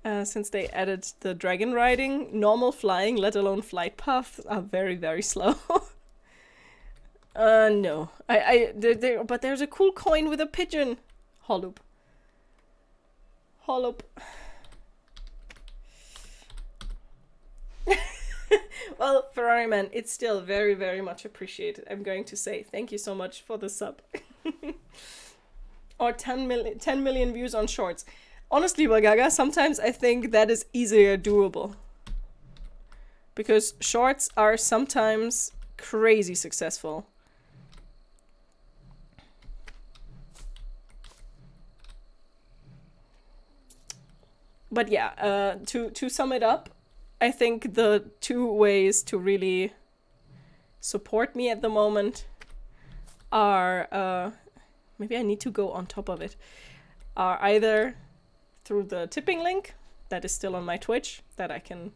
the dragon riding, normal flying, let alone flight paths, are very, very slow. No. But there's a cool coin with a pigeon. Holloop. Well, Ferrari Man, it's still very, very much appreciated. I'm going to say thank you so much for the sub. Or 10 million views on shorts. Honestly, Wagaga, sometimes I think that is easier doable. Because shorts are sometimes crazy successful. But yeah, to sum it up, I think the two ways to really support me at the moment are, maybe I need to go on top of it, are either through the tipping link that is still on my Twitch, that I can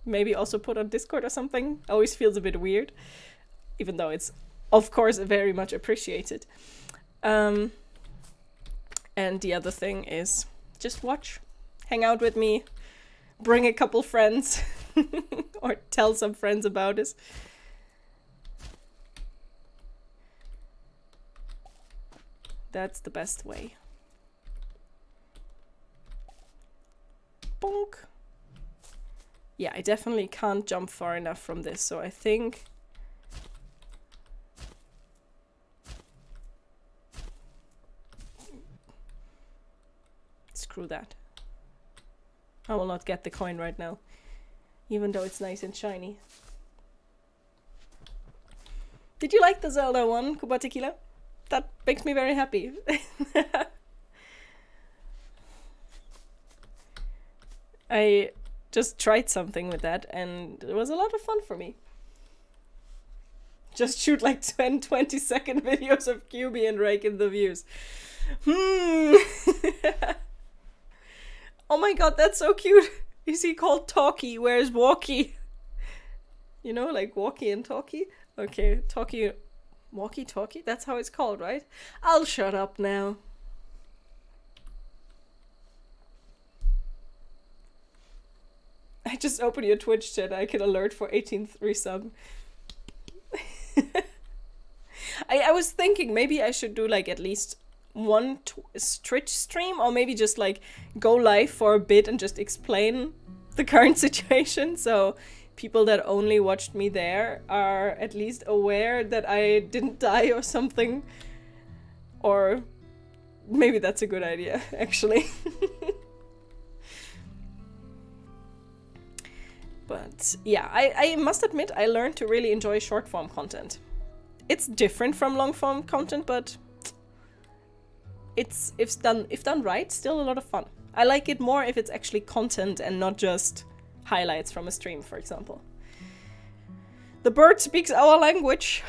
maybe also put on Discord or something. Always feels a bit weird, even though it's of course very much appreciated. And the other thing is just watch, hang out with me, bring a couple friends or tell some friends about us. That's the best way. Bonk. Yeah, I definitely can't jump far enough from this, so I think screw that. I will not get the coin right now, even though it's nice and shiny. Did you like the Zelda one, Kuba Tequila? That makes me very happy. I just tried something with that and it was a lot of fun for me. Just shoot like 20-second videos of QB and rake in the views. Oh my god, that's so cute. Is he called Talkie? Where's Walkie? You know, like Walkie and Talkie? Okay, Talkie, Walkie Talkie? That's how it's called, right? I'll shut up now. I just opened your Twitch chat. I can alert for 18th resub. I was thinking maybe I should do like at least one Twitch stream, or maybe just like go live for a bit and just explain the current situation, so people that only watched me there are at least aware that I didn't die or something. Or maybe that's a good idea, actually. But yeah, I must admit I learned to really enjoy short form content. It's different from long form content, but it's if done right, still a lot of fun. I like it more if it's actually content and not just highlights from a stream, for example. The bird speaks our language,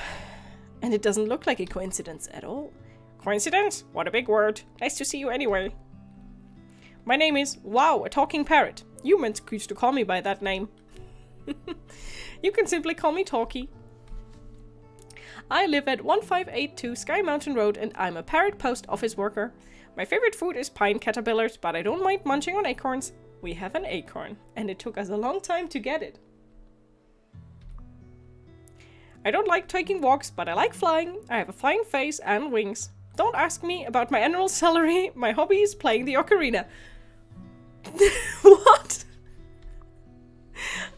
and it doesn't look like a coincidence at all. Coincidence? What a big word. Nice to see you anyway. My name is Wow, a talking parrot. Humans used to call me by that name. You can simply call me Talkie. I live at 1582 Sky Mountain Road and I'm a parrot post office worker. My favorite food is pine caterpillars, but I don't mind munching on acorns. We have an acorn, and it took us a long time to get it. I don't like taking walks, but I like flying. I have a flying face and wings. Don't ask me about my annual salary. My hobby is playing the ocarina. What?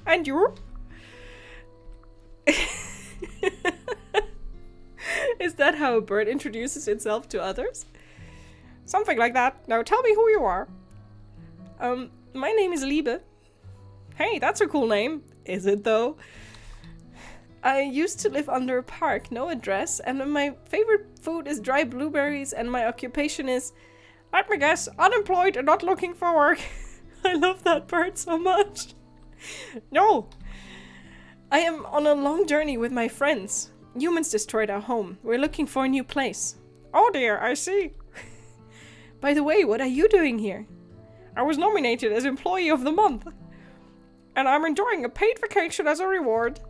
And you? Is that how a bird introduces itself to others? Something like that. Now tell me who you are. My name is Liebe. Hey, that's a cool name. Is it though? I used to live under a park, no address, and my favorite food is dry blueberries, and my occupation is, let me guess, unemployed and not looking for work. I love that bird so much. No. I am on a long journey with my friends. Humans destroyed our home. We're looking for a new place. Oh dear, I see. By the way, what are you doing here? I was nominated as Employee of the Month. And I'm enjoying a paid vacation as a reward.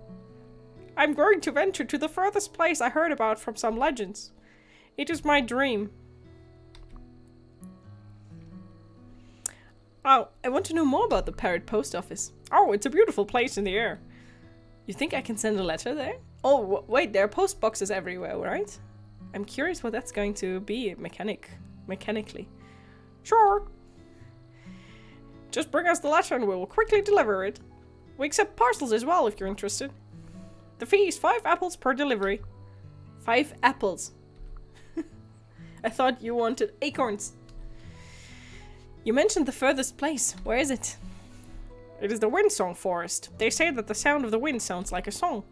I'm going to venture to the furthest place I heard about from some legends. It is my dream. Oh, I want to know more about the Parrot Post Office. Oh, it's a beautiful place in the air. You think I can send a letter there? Oh, wait, there are post boxes everywhere, right? I'm curious what that's going to be mechanically. Sure. Just bring us the letter and we will quickly deliver it. We accept parcels as well if you're interested. The fee is 5 apples per delivery. 5 apples. I thought you wanted acorns. You mentioned the furthest place. Where is it? It is the Windsong Forest. They say that the sound of the wind sounds like a song.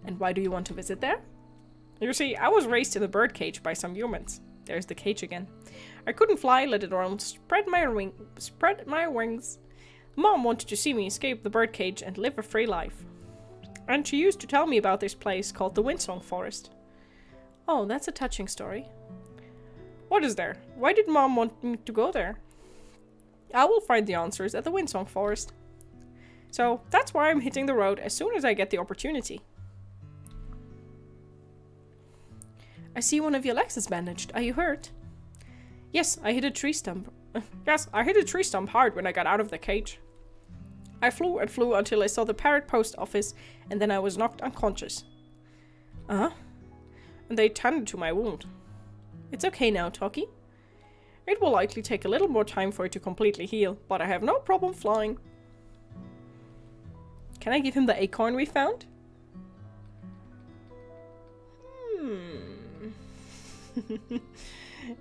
And why do you want to visit there? You see, I was raised in a birdcage by some humans. There's the cage again. I couldn't fly, let alone spread my wings. Mom wanted to see me escape the birdcage and live a free life. And she used to tell me about this place called the Windsong Forest. Oh, that's a touching story. What is there? Why did Mom want me to go there? I will find the answers at the Windsong Forest. So that's why I'm hitting the road as soon as I get the opportunity. I see one of your legs is bandaged. Are you hurt? Yes, I hit a tree stump. Yes, I hit a tree stump hard when I got out of the cage. I flew and flew until I saw the Parrot Post Office, and then I was knocked unconscious. Uh-huh. And they tended to my wound. It's okay now, Talkie. It will likely take a little more time for it to completely heal, but I have no problem flying. Can I give him the acorn we found?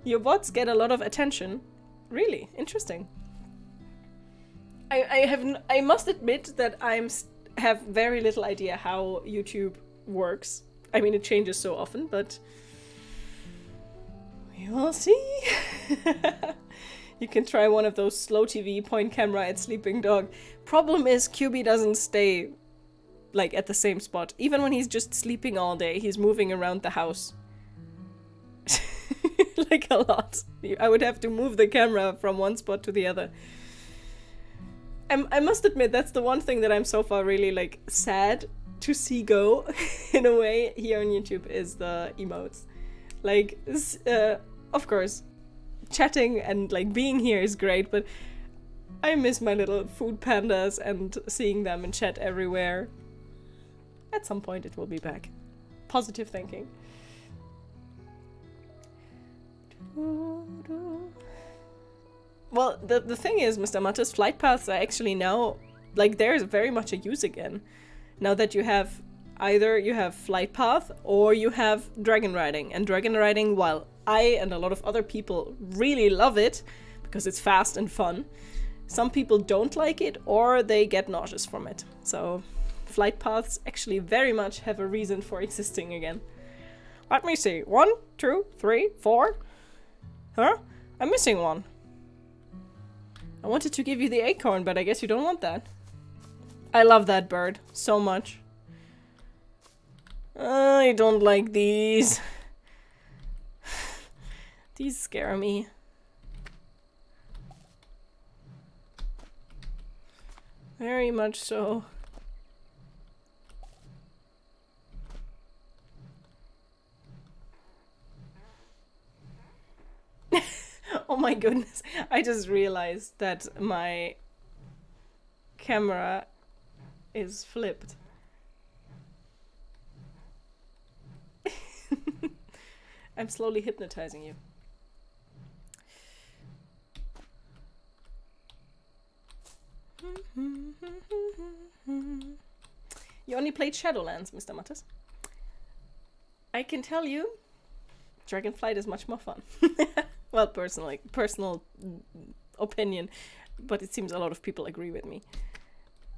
Your bots get a lot of attention. Really? Interesting. I must admit that have very little idea how YouTube works. I mean, it changes so often, but we will see. You can try one of those slow TV point camera at sleeping dog. Problem is, QB doesn't stay like at the same spot. Even when he's just sleeping all day, he's moving around the house. Like a lot. I would have to move the camera from one spot to the other. I must admit, that's the one thing that I'm so far really like sad to see go in a way here on YouTube is the emotes. Like, of course, chatting and like being here is great, but I miss my little food pandas and seeing them in chat everywhere. At some point it will be back. Positive thinking. Well, the thing is, Mr. Mattes, flight paths are actually now, like, there's very much a use again. Now that you have, either you have flight path or you have dragon riding. And dragon riding, while I and a lot of other people really love it, because it's fast and fun, some people don't like it or they get nauseous from it. So, flight paths actually very much have a reason for existing again. Let me see. 1, 2, 3, 4. Huh? I'm missing one. I wanted to give you the acorn, but I guess you don't want that. I love that bird so much. I don't like these. These scare me. Very much so. Oh my goodness, I just realized that my camera is flipped. I'm slowly hypnotizing you. You only played Shadowlands, Mr. Mattis. I can tell you, Dragonflight is much more fun. Well, personal opinion, but it seems a lot of people agree with me.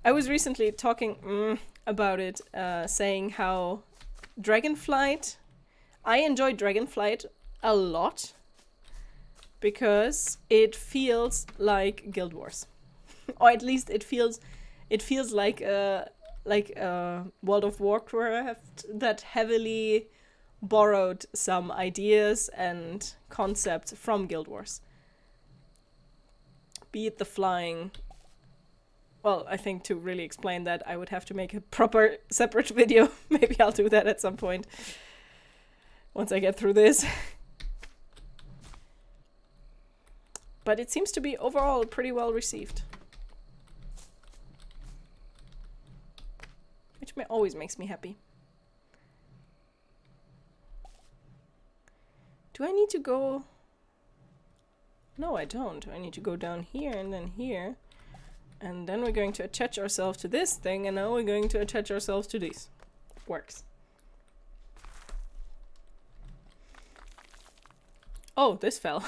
I was recently talking about it, saying how Dragonflight, I enjoy Dragonflight a lot because it feels like Guild Wars, or at least it feels like World of Warcraft that heavily borrowed some ideas and concepts from Guild Wars. Be it the flying. Well, I think to really explain that, I would have to make a proper separate video. Maybe I'll do that at some point. Once I get through this. But it seems to be overall pretty well received. Which always makes me happy. Do I need to go? No, I don't. I need to go down here and then here. And then we're going to attach ourselves to this thing, and now we're going to attach ourselves to this. Works. Oh, this fell.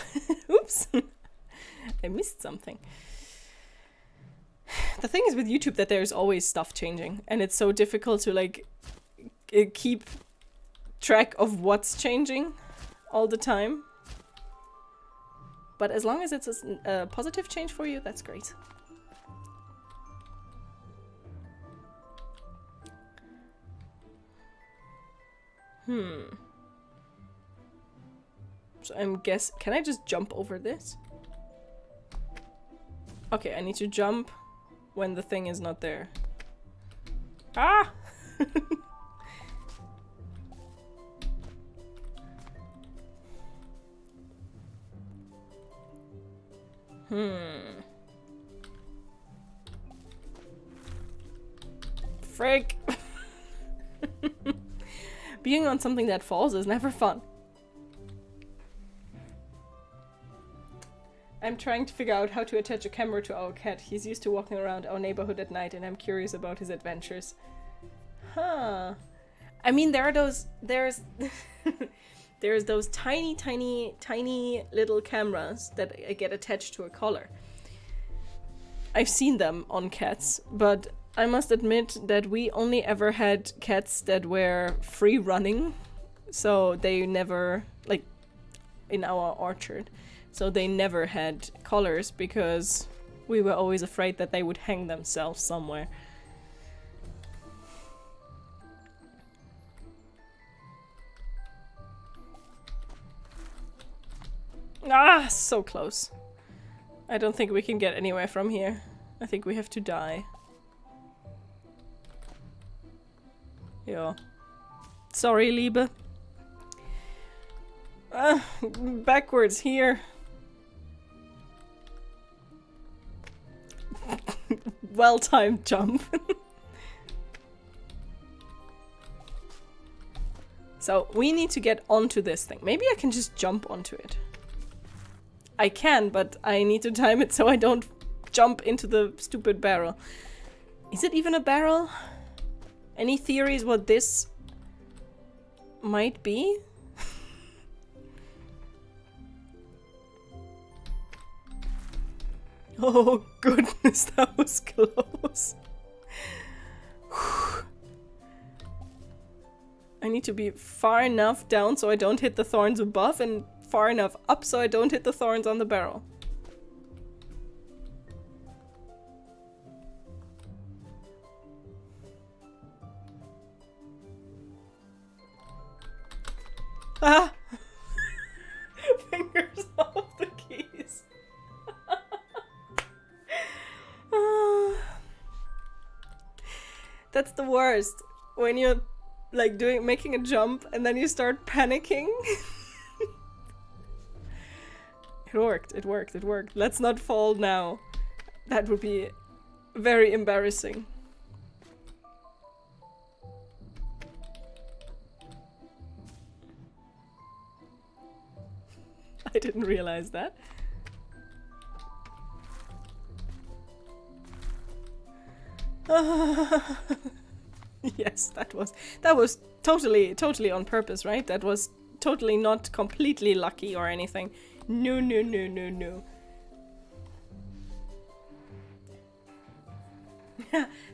Oops. I missed something. The thing is with YouTube that there's always stuff changing, and it's so difficult to like keep track of what's changing all the time. But as long as it's a positive change for you, that's great. So can I just jump over this? Okay, I need to jump when the thing is not there. Ah! Frick! Being on something that falls is never fun. I'm trying to figure out how to attach a camera to our cat. He's used to walking around our neighborhood at night, and I'm curious about his adventures. Huh. I mean, there's those tiny little cameras that get attached to a collar. I've seen them on cats, but I must admit that we only ever had cats that were free running, so they never, like, in our orchard. So they never had collars because we were always afraid that they would hang themselves somewhere. Ah, so close. I don't think we can get anywhere from here. I think we have to die. Yeah. Sorry, Liebe. Backwards here. Well-timed jump. So we need to get onto this thing. Maybe I can just jump onto it. I can, but I need to time it so I don't jump into the stupid barrel. Is it even a barrel? Any theories what this might be? Oh goodness, that was close. I need to be far enough down so I don't hit the thorns above, and far enough up so I don't hit the thorns on the barrel. Ah! Fingers off the keys. That's the worst. When you're like making a jump and then you start panicking. It worked, it worked, it worked. Let's not fall now. That would be very embarrassing. I didn't realize that. Yes, that was totally on purpose, right? That was totally not completely lucky or anything. No, no, no, no, no.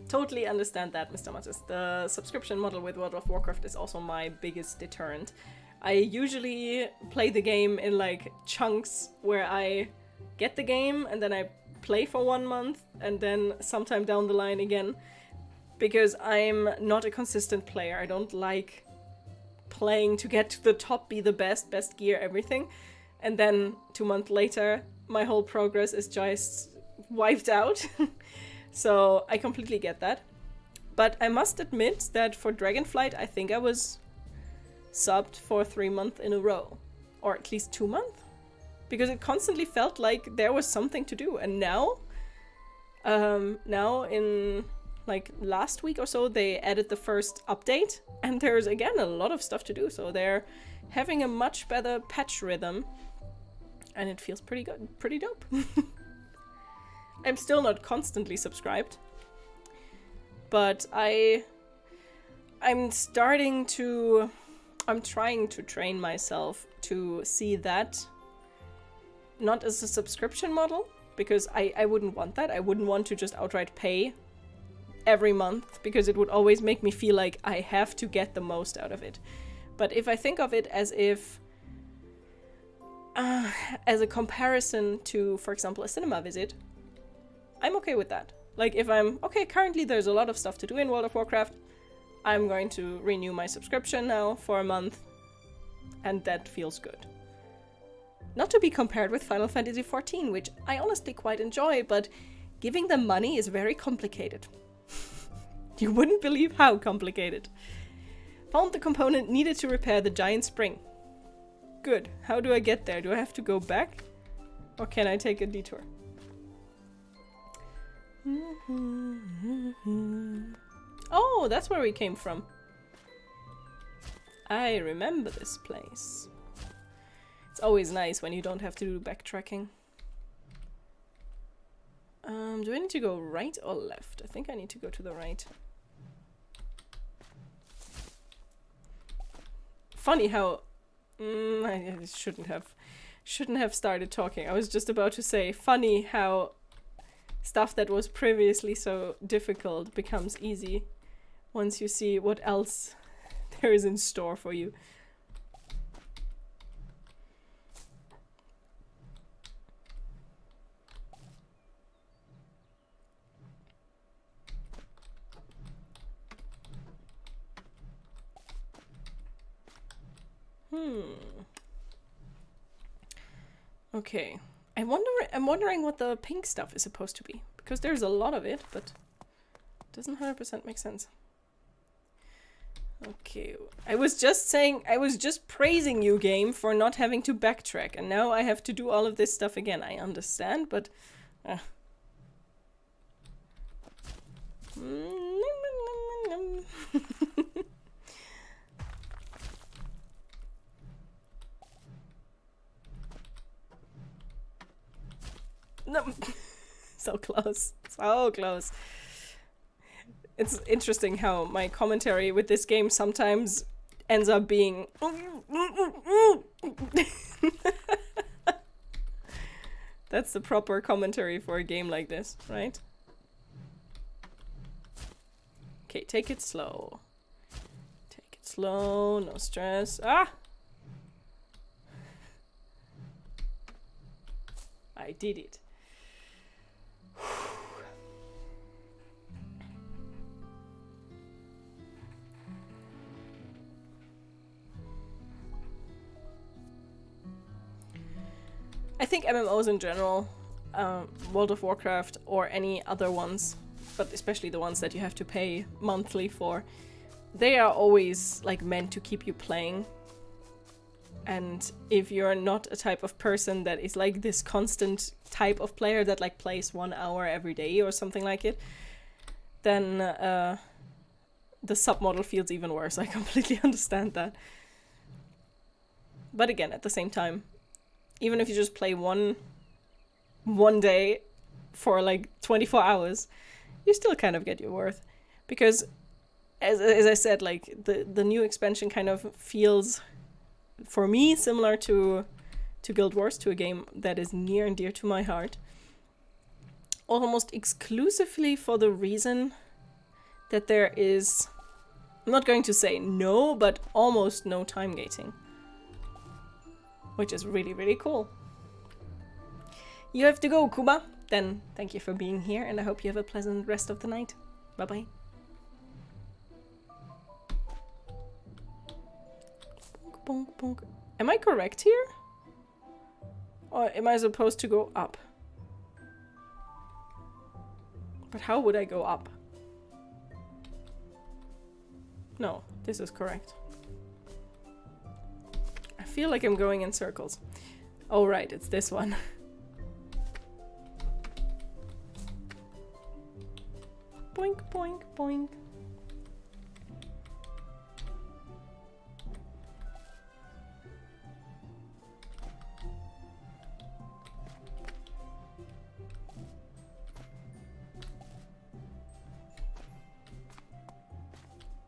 Totally understand that, Mr. Mattis. The subscription model with World of Warcraft is also my biggest deterrent. I usually play the game in like chunks where I get the game and then I play for 1 month and then sometime down the line again. Because I'm not a consistent player. I don't like playing to get to the top, be the best gear, everything. And then 2 months later, my whole progress is just wiped out. So I completely get that. But I must admit that for Dragonflight, I think I was subbed for 3 months in a row. Or at least 2 months. Because it constantly felt like there was something to do. And now in like last week or so, they added the first update. And there's again a lot of stuff to do. So they're having a much better patch rhythm. And it feels pretty good, pretty dope. I'm still not constantly subscribed. But I'm trying to train myself to see that not as a subscription model, because I wouldn't want that. I wouldn't want to just outright pay every month, because it would always make me feel like I have to get the most out of it. But if I think of it as if as a comparison to, for example, a cinema visit, I'm okay with that. Like, if I'm, okay, currently there's a lot of stuff to do in World of Warcraft, I'm going to renew my subscription now for a month, and that feels good. Not to be compared with Final Fantasy XIV, which I honestly quite enjoy, but giving them money is very complicated. You wouldn't believe how complicated. Found the component needed to repair the giant spring. Good. How do I get there? Do I have to go back? Or can I take a detour? Oh, that's where we came from. I remember this place. It's always nice when you don't have to do backtracking. Do I need to go right or left? I think I need to go to the right. Funny how I shouldn't have started talking. I was just about to say, funny how stuff that was previously so difficult becomes easy once you see what else there is in store for you. Okay. I'm wondering what the pink stuff is supposed to be, because there's a lot of it, but it doesn't 100% make sense. Okay, I was just praising you, game, for not having to backtrack, and now I have to do all of this stuff again. I understand, but no. So close. So close. It's interesting how my commentary with this game sometimes ends up being That's the proper commentary for a game like this, right? Okay, take it slow. Take it slow, no stress. Ah! I did it. I think MMOs in general, World of Warcraft or any other ones, but especially the ones that you have to pay monthly for, they are always like meant to keep you playing. And if you're not a type of person that is like this constant type of player that like plays 1 hour every day or something like it, then the submodel feels even worse. I completely understand that. But again, at the same time, even if you just play one day for like 24 hours, you still kind of get your worth. Because as I said, like the new expansion kind of feels, for me, similar to Guild Wars, to a game that is near and dear to my heart. Almost exclusively for the reason that there is, I'm not going to say no, but almost no time gating. Which is really, really cool. You have to go, Kuba. Then thank you for being here, and I hope you have a pleasant rest of the night. Bye-bye. Bonk, bonk, bonk. Am I correct here? Or am I supposed to go up? But how would I go up? No, this is correct. I feel like I'm going in circles. Oh right, it's this one. Boink, boink, boink.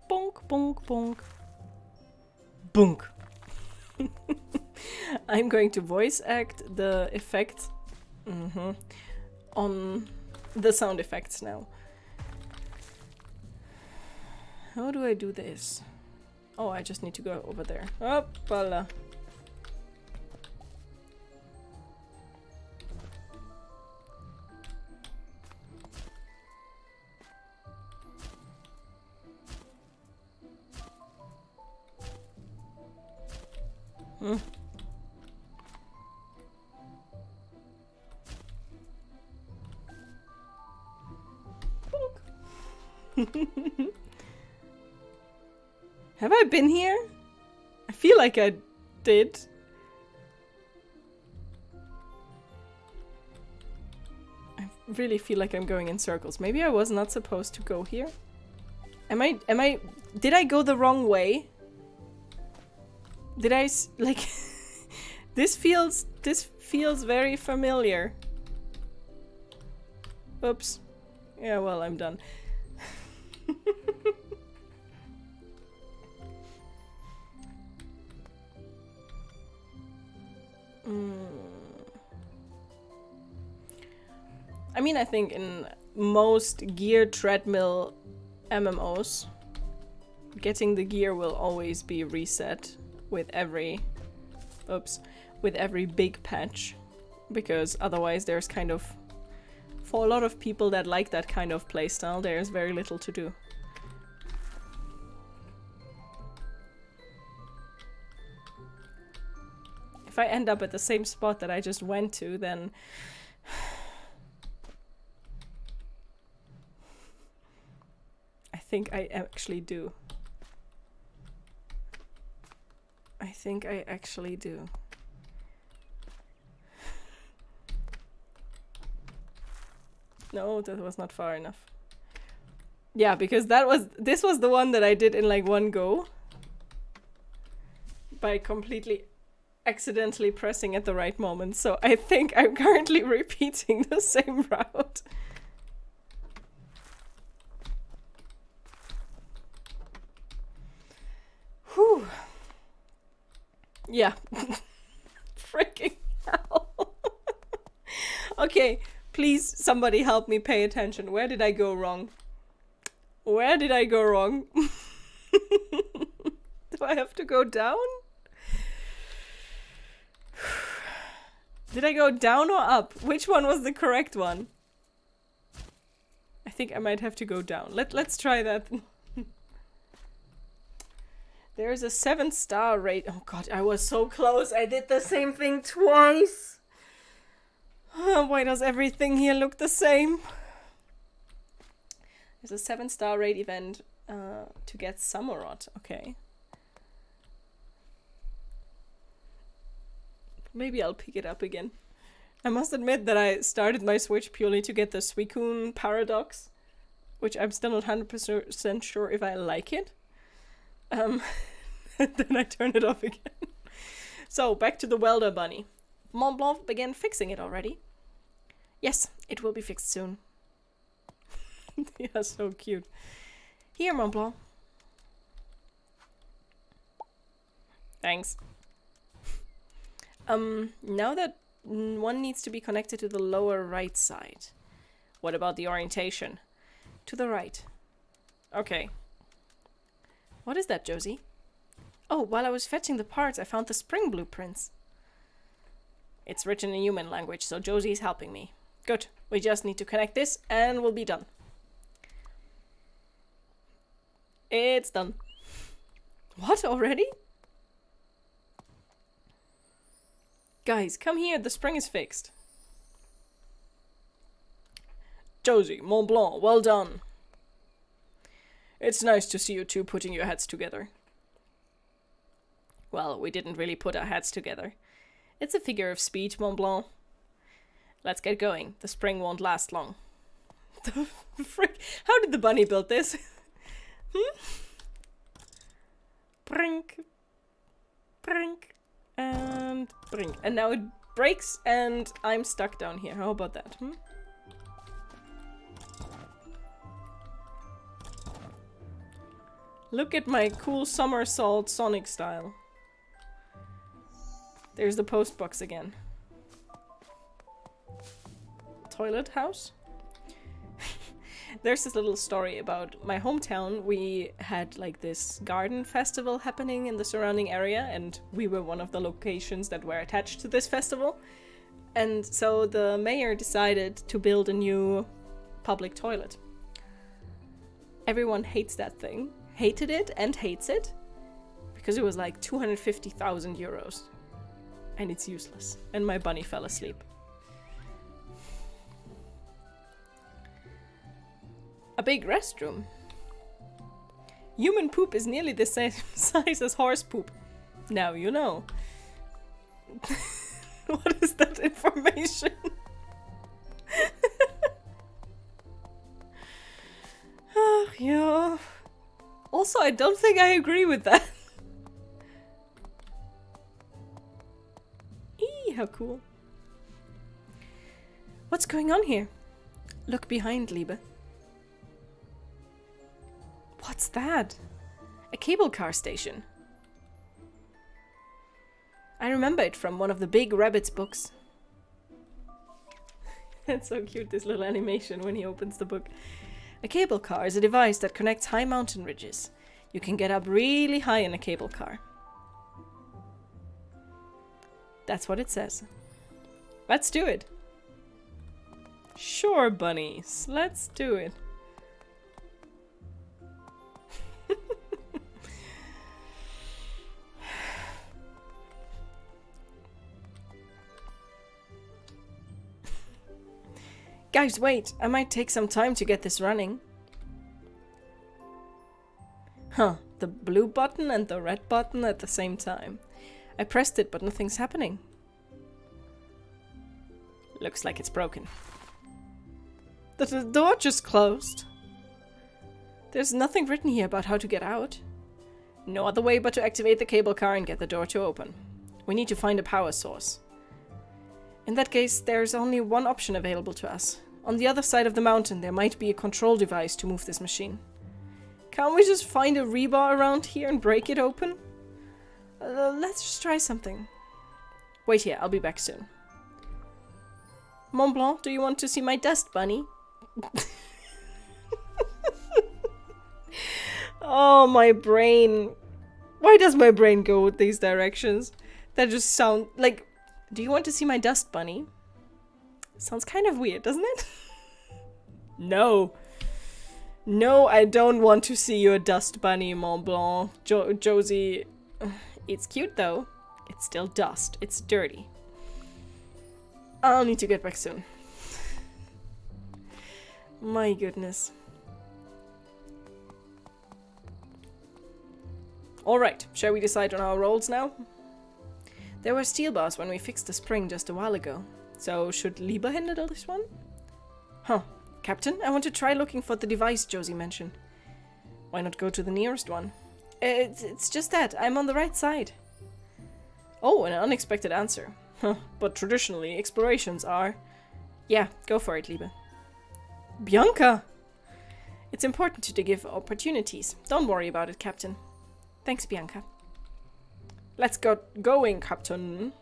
Bonk, bonk, bonk. Bonk. I'm going to voice act the effect on the sound effects now. How do I do this? Oh, I just need to go over there. Hoppala. Have I been here? I feel like I did. I really feel like I'm going in circles. Maybe I was not supposed to go here. Did I go the wrong way? Did I like this feels very familiar. Oops. Yeah, well, I'm done. I mean, I think in most gear treadmill MMOs, getting the gear will always be reset with every big patch, because otherwise there's kind of, for a lot of people that like that kind of playstyle, there's very little to do. If I end up at the same spot that I just went to, then I think I actually do. I think I actually do. No, that was not far enough. Yeah, because this was the one that I did in like one go. By completely accidentally pressing at the right moment. So I think I'm currently repeating the same route. Whew. Yeah. Freaking hell. Okay, please somebody help me pay attention. Where did I go wrong? Where did I go wrong? Do I have to go down? Did I go down or up? Which one was the correct one? I think I might have to go down. Let's try that. There's a 7-star rate. Oh god, I was so close. I did the same thing twice. Why does everything here look the same? There's a 7-star rate event to get Samurott. Okay. Maybe I'll pick it up again. I must admit that I started my Switch purely to get the Suicune paradox, which I'm still not 100% sure if I like it. Then I turn it off again. So, back to the welder bunny. Mont Blanc began fixing it already. Yes, it will be fixed soon. Yeah, so cute. Here, Mont Blanc. Thanks. Now that one needs to be connected to the lower right side. What about the orientation? To the right. Okay. What is that, Josie? Oh, while I was fetching the parts, I found the spring blueprints. It's written in human language, so Josie is helping me. Good. We just need to connect this and we'll be done. It's done. What, already? Guys, come here. The spring is fixed. Josie, Mont Blanc, well done. It's nice to see you two putting your heads together. Well, we didn't really put our heads together. It's a figure of speech, Mont Blanc. Let's get going. The spring won't last long. The frick? How did the bunny build this? Brink. Brink. And brink. And now it breaks and I'm stuck down here. How about that? Look at my cool somersault Sonic style. There's the post box again. Toilet house? There's this little story about my hometown. We had like this garden festival happening in the surrounding area, and we were one of the locations that were attached to this festival. And so the mayor decided to build a new public toilet. Everyone hates that thing. Hated it and hates it because it was like 250,000 euros and it's useless. And my bunny fell asleep. A big restroom. Human poop is nearly the same size as horse poop. Now you know. What is that information? Oh, yeah. Also, I don't think I agree with that. Eee, how cool. What's going on here? Look behind, Liebe. What's that? A cable car station. I remember it from one of the Big Rabbit's books. That's so cute, this little animation when he opens the book. A cable car is a device that connects high mountain ridges. You can get up really high in a cable car. That's what it says. Let's do it. Sure, bunnies. Let's do it. Guys, wait. I might take some time to get this running. Huh. The blue button and the red button at the same time. I pressed it, but nothing's happening. Looks like it's broken. The door just closed. There's nothing written here about how to get out. No other way but to activate the cable car and get the door to open. We need to find a power source. In that case, there's only one option available to us. On the other side of the mountain, there might be a control device to move this machine. Can't we just find a rebar around here and break it open? Let's just try something. Wait here, I'll be back soon. Mont Blanc, do you want to see my dust bunny? Oh, my brain. Why does my brain go with these directions? That just sound like... Do you want to see my dust bunny? Sounds kind of weird, doesn't it? No. No, I don't want to see your dust bunny, Mont Blanc. Josie... It's cute, though. It's still dust. It's dirty. I'll need to get back soon. My goodness. Alright, shall we decide on our roles now? There were steel bars when we fixed the spring just a while ago. So, should Liebe handle this one? Huh. Captain, I want to try looking for the device Josie mentioned. Why not go to the nearest one? It's just that. I'm on the right side. Oh, an unexpected answer. Huh, but traditionally, explorations are. Yeah, go for it, Liebe. Bianca! It's important to give opportunities. Don't worry about it, Captain. Thanks, Bianca. Let's get going, Captain.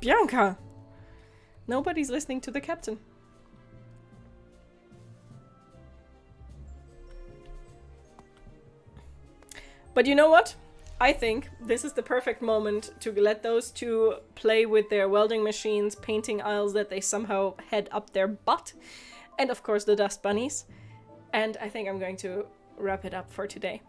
Bianca! Nobody's listening to the captain. But you know what? I think this is the perfect moment to let those two play with their welding machines, painting aisles that they somehow had up their butt, and of course the dust bunnies. And I think I'm going to wrap it up for today.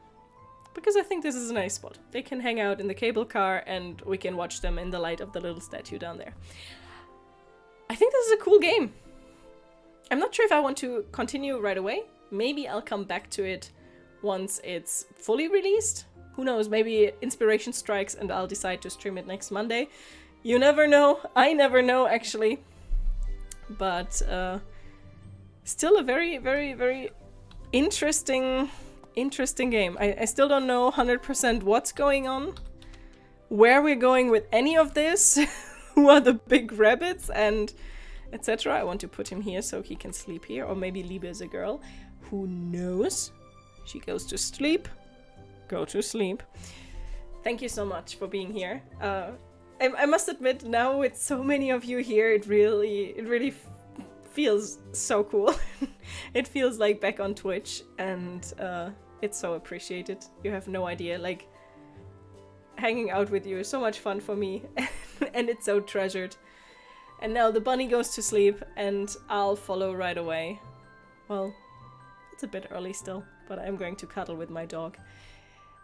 Because I think this is a nice spot. They can hang out in the cable car and we can watch them in the light of the little statue down there. I think this is a cool game. I'm not sure if I want to continue right away. Maybe I'll come back to it once it's fully released. Who knows, maybe inspiration strikes and I'll decide to stream it next Monday. You never know. I never know, actually. But still a very, very, very interesting game. I still don't know 100% what's going on, where we're going with any of this, who are the big rabbits, and etc. I want to put him here so he can sleep here, or maybe Liebe is a girl. Who knows? She goes to sleep. Go to sleep. Thank you so much for being here. I must admit, now with so many of you here, it really feels so cool. It feels like back on Twitch, and it's so appreciated. You have no idea. Like, hanging out with you is so much fun for me, and it's so treasured. And now the bunny goes to sleep, and I'll follow right away. Well, it's a bit early still, but I'm going to cuddle with my dog.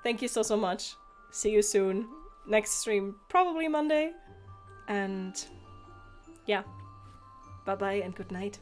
Thank you so much. See you soon. Next stream, probably Monday. And yeah, bye-bye and good night.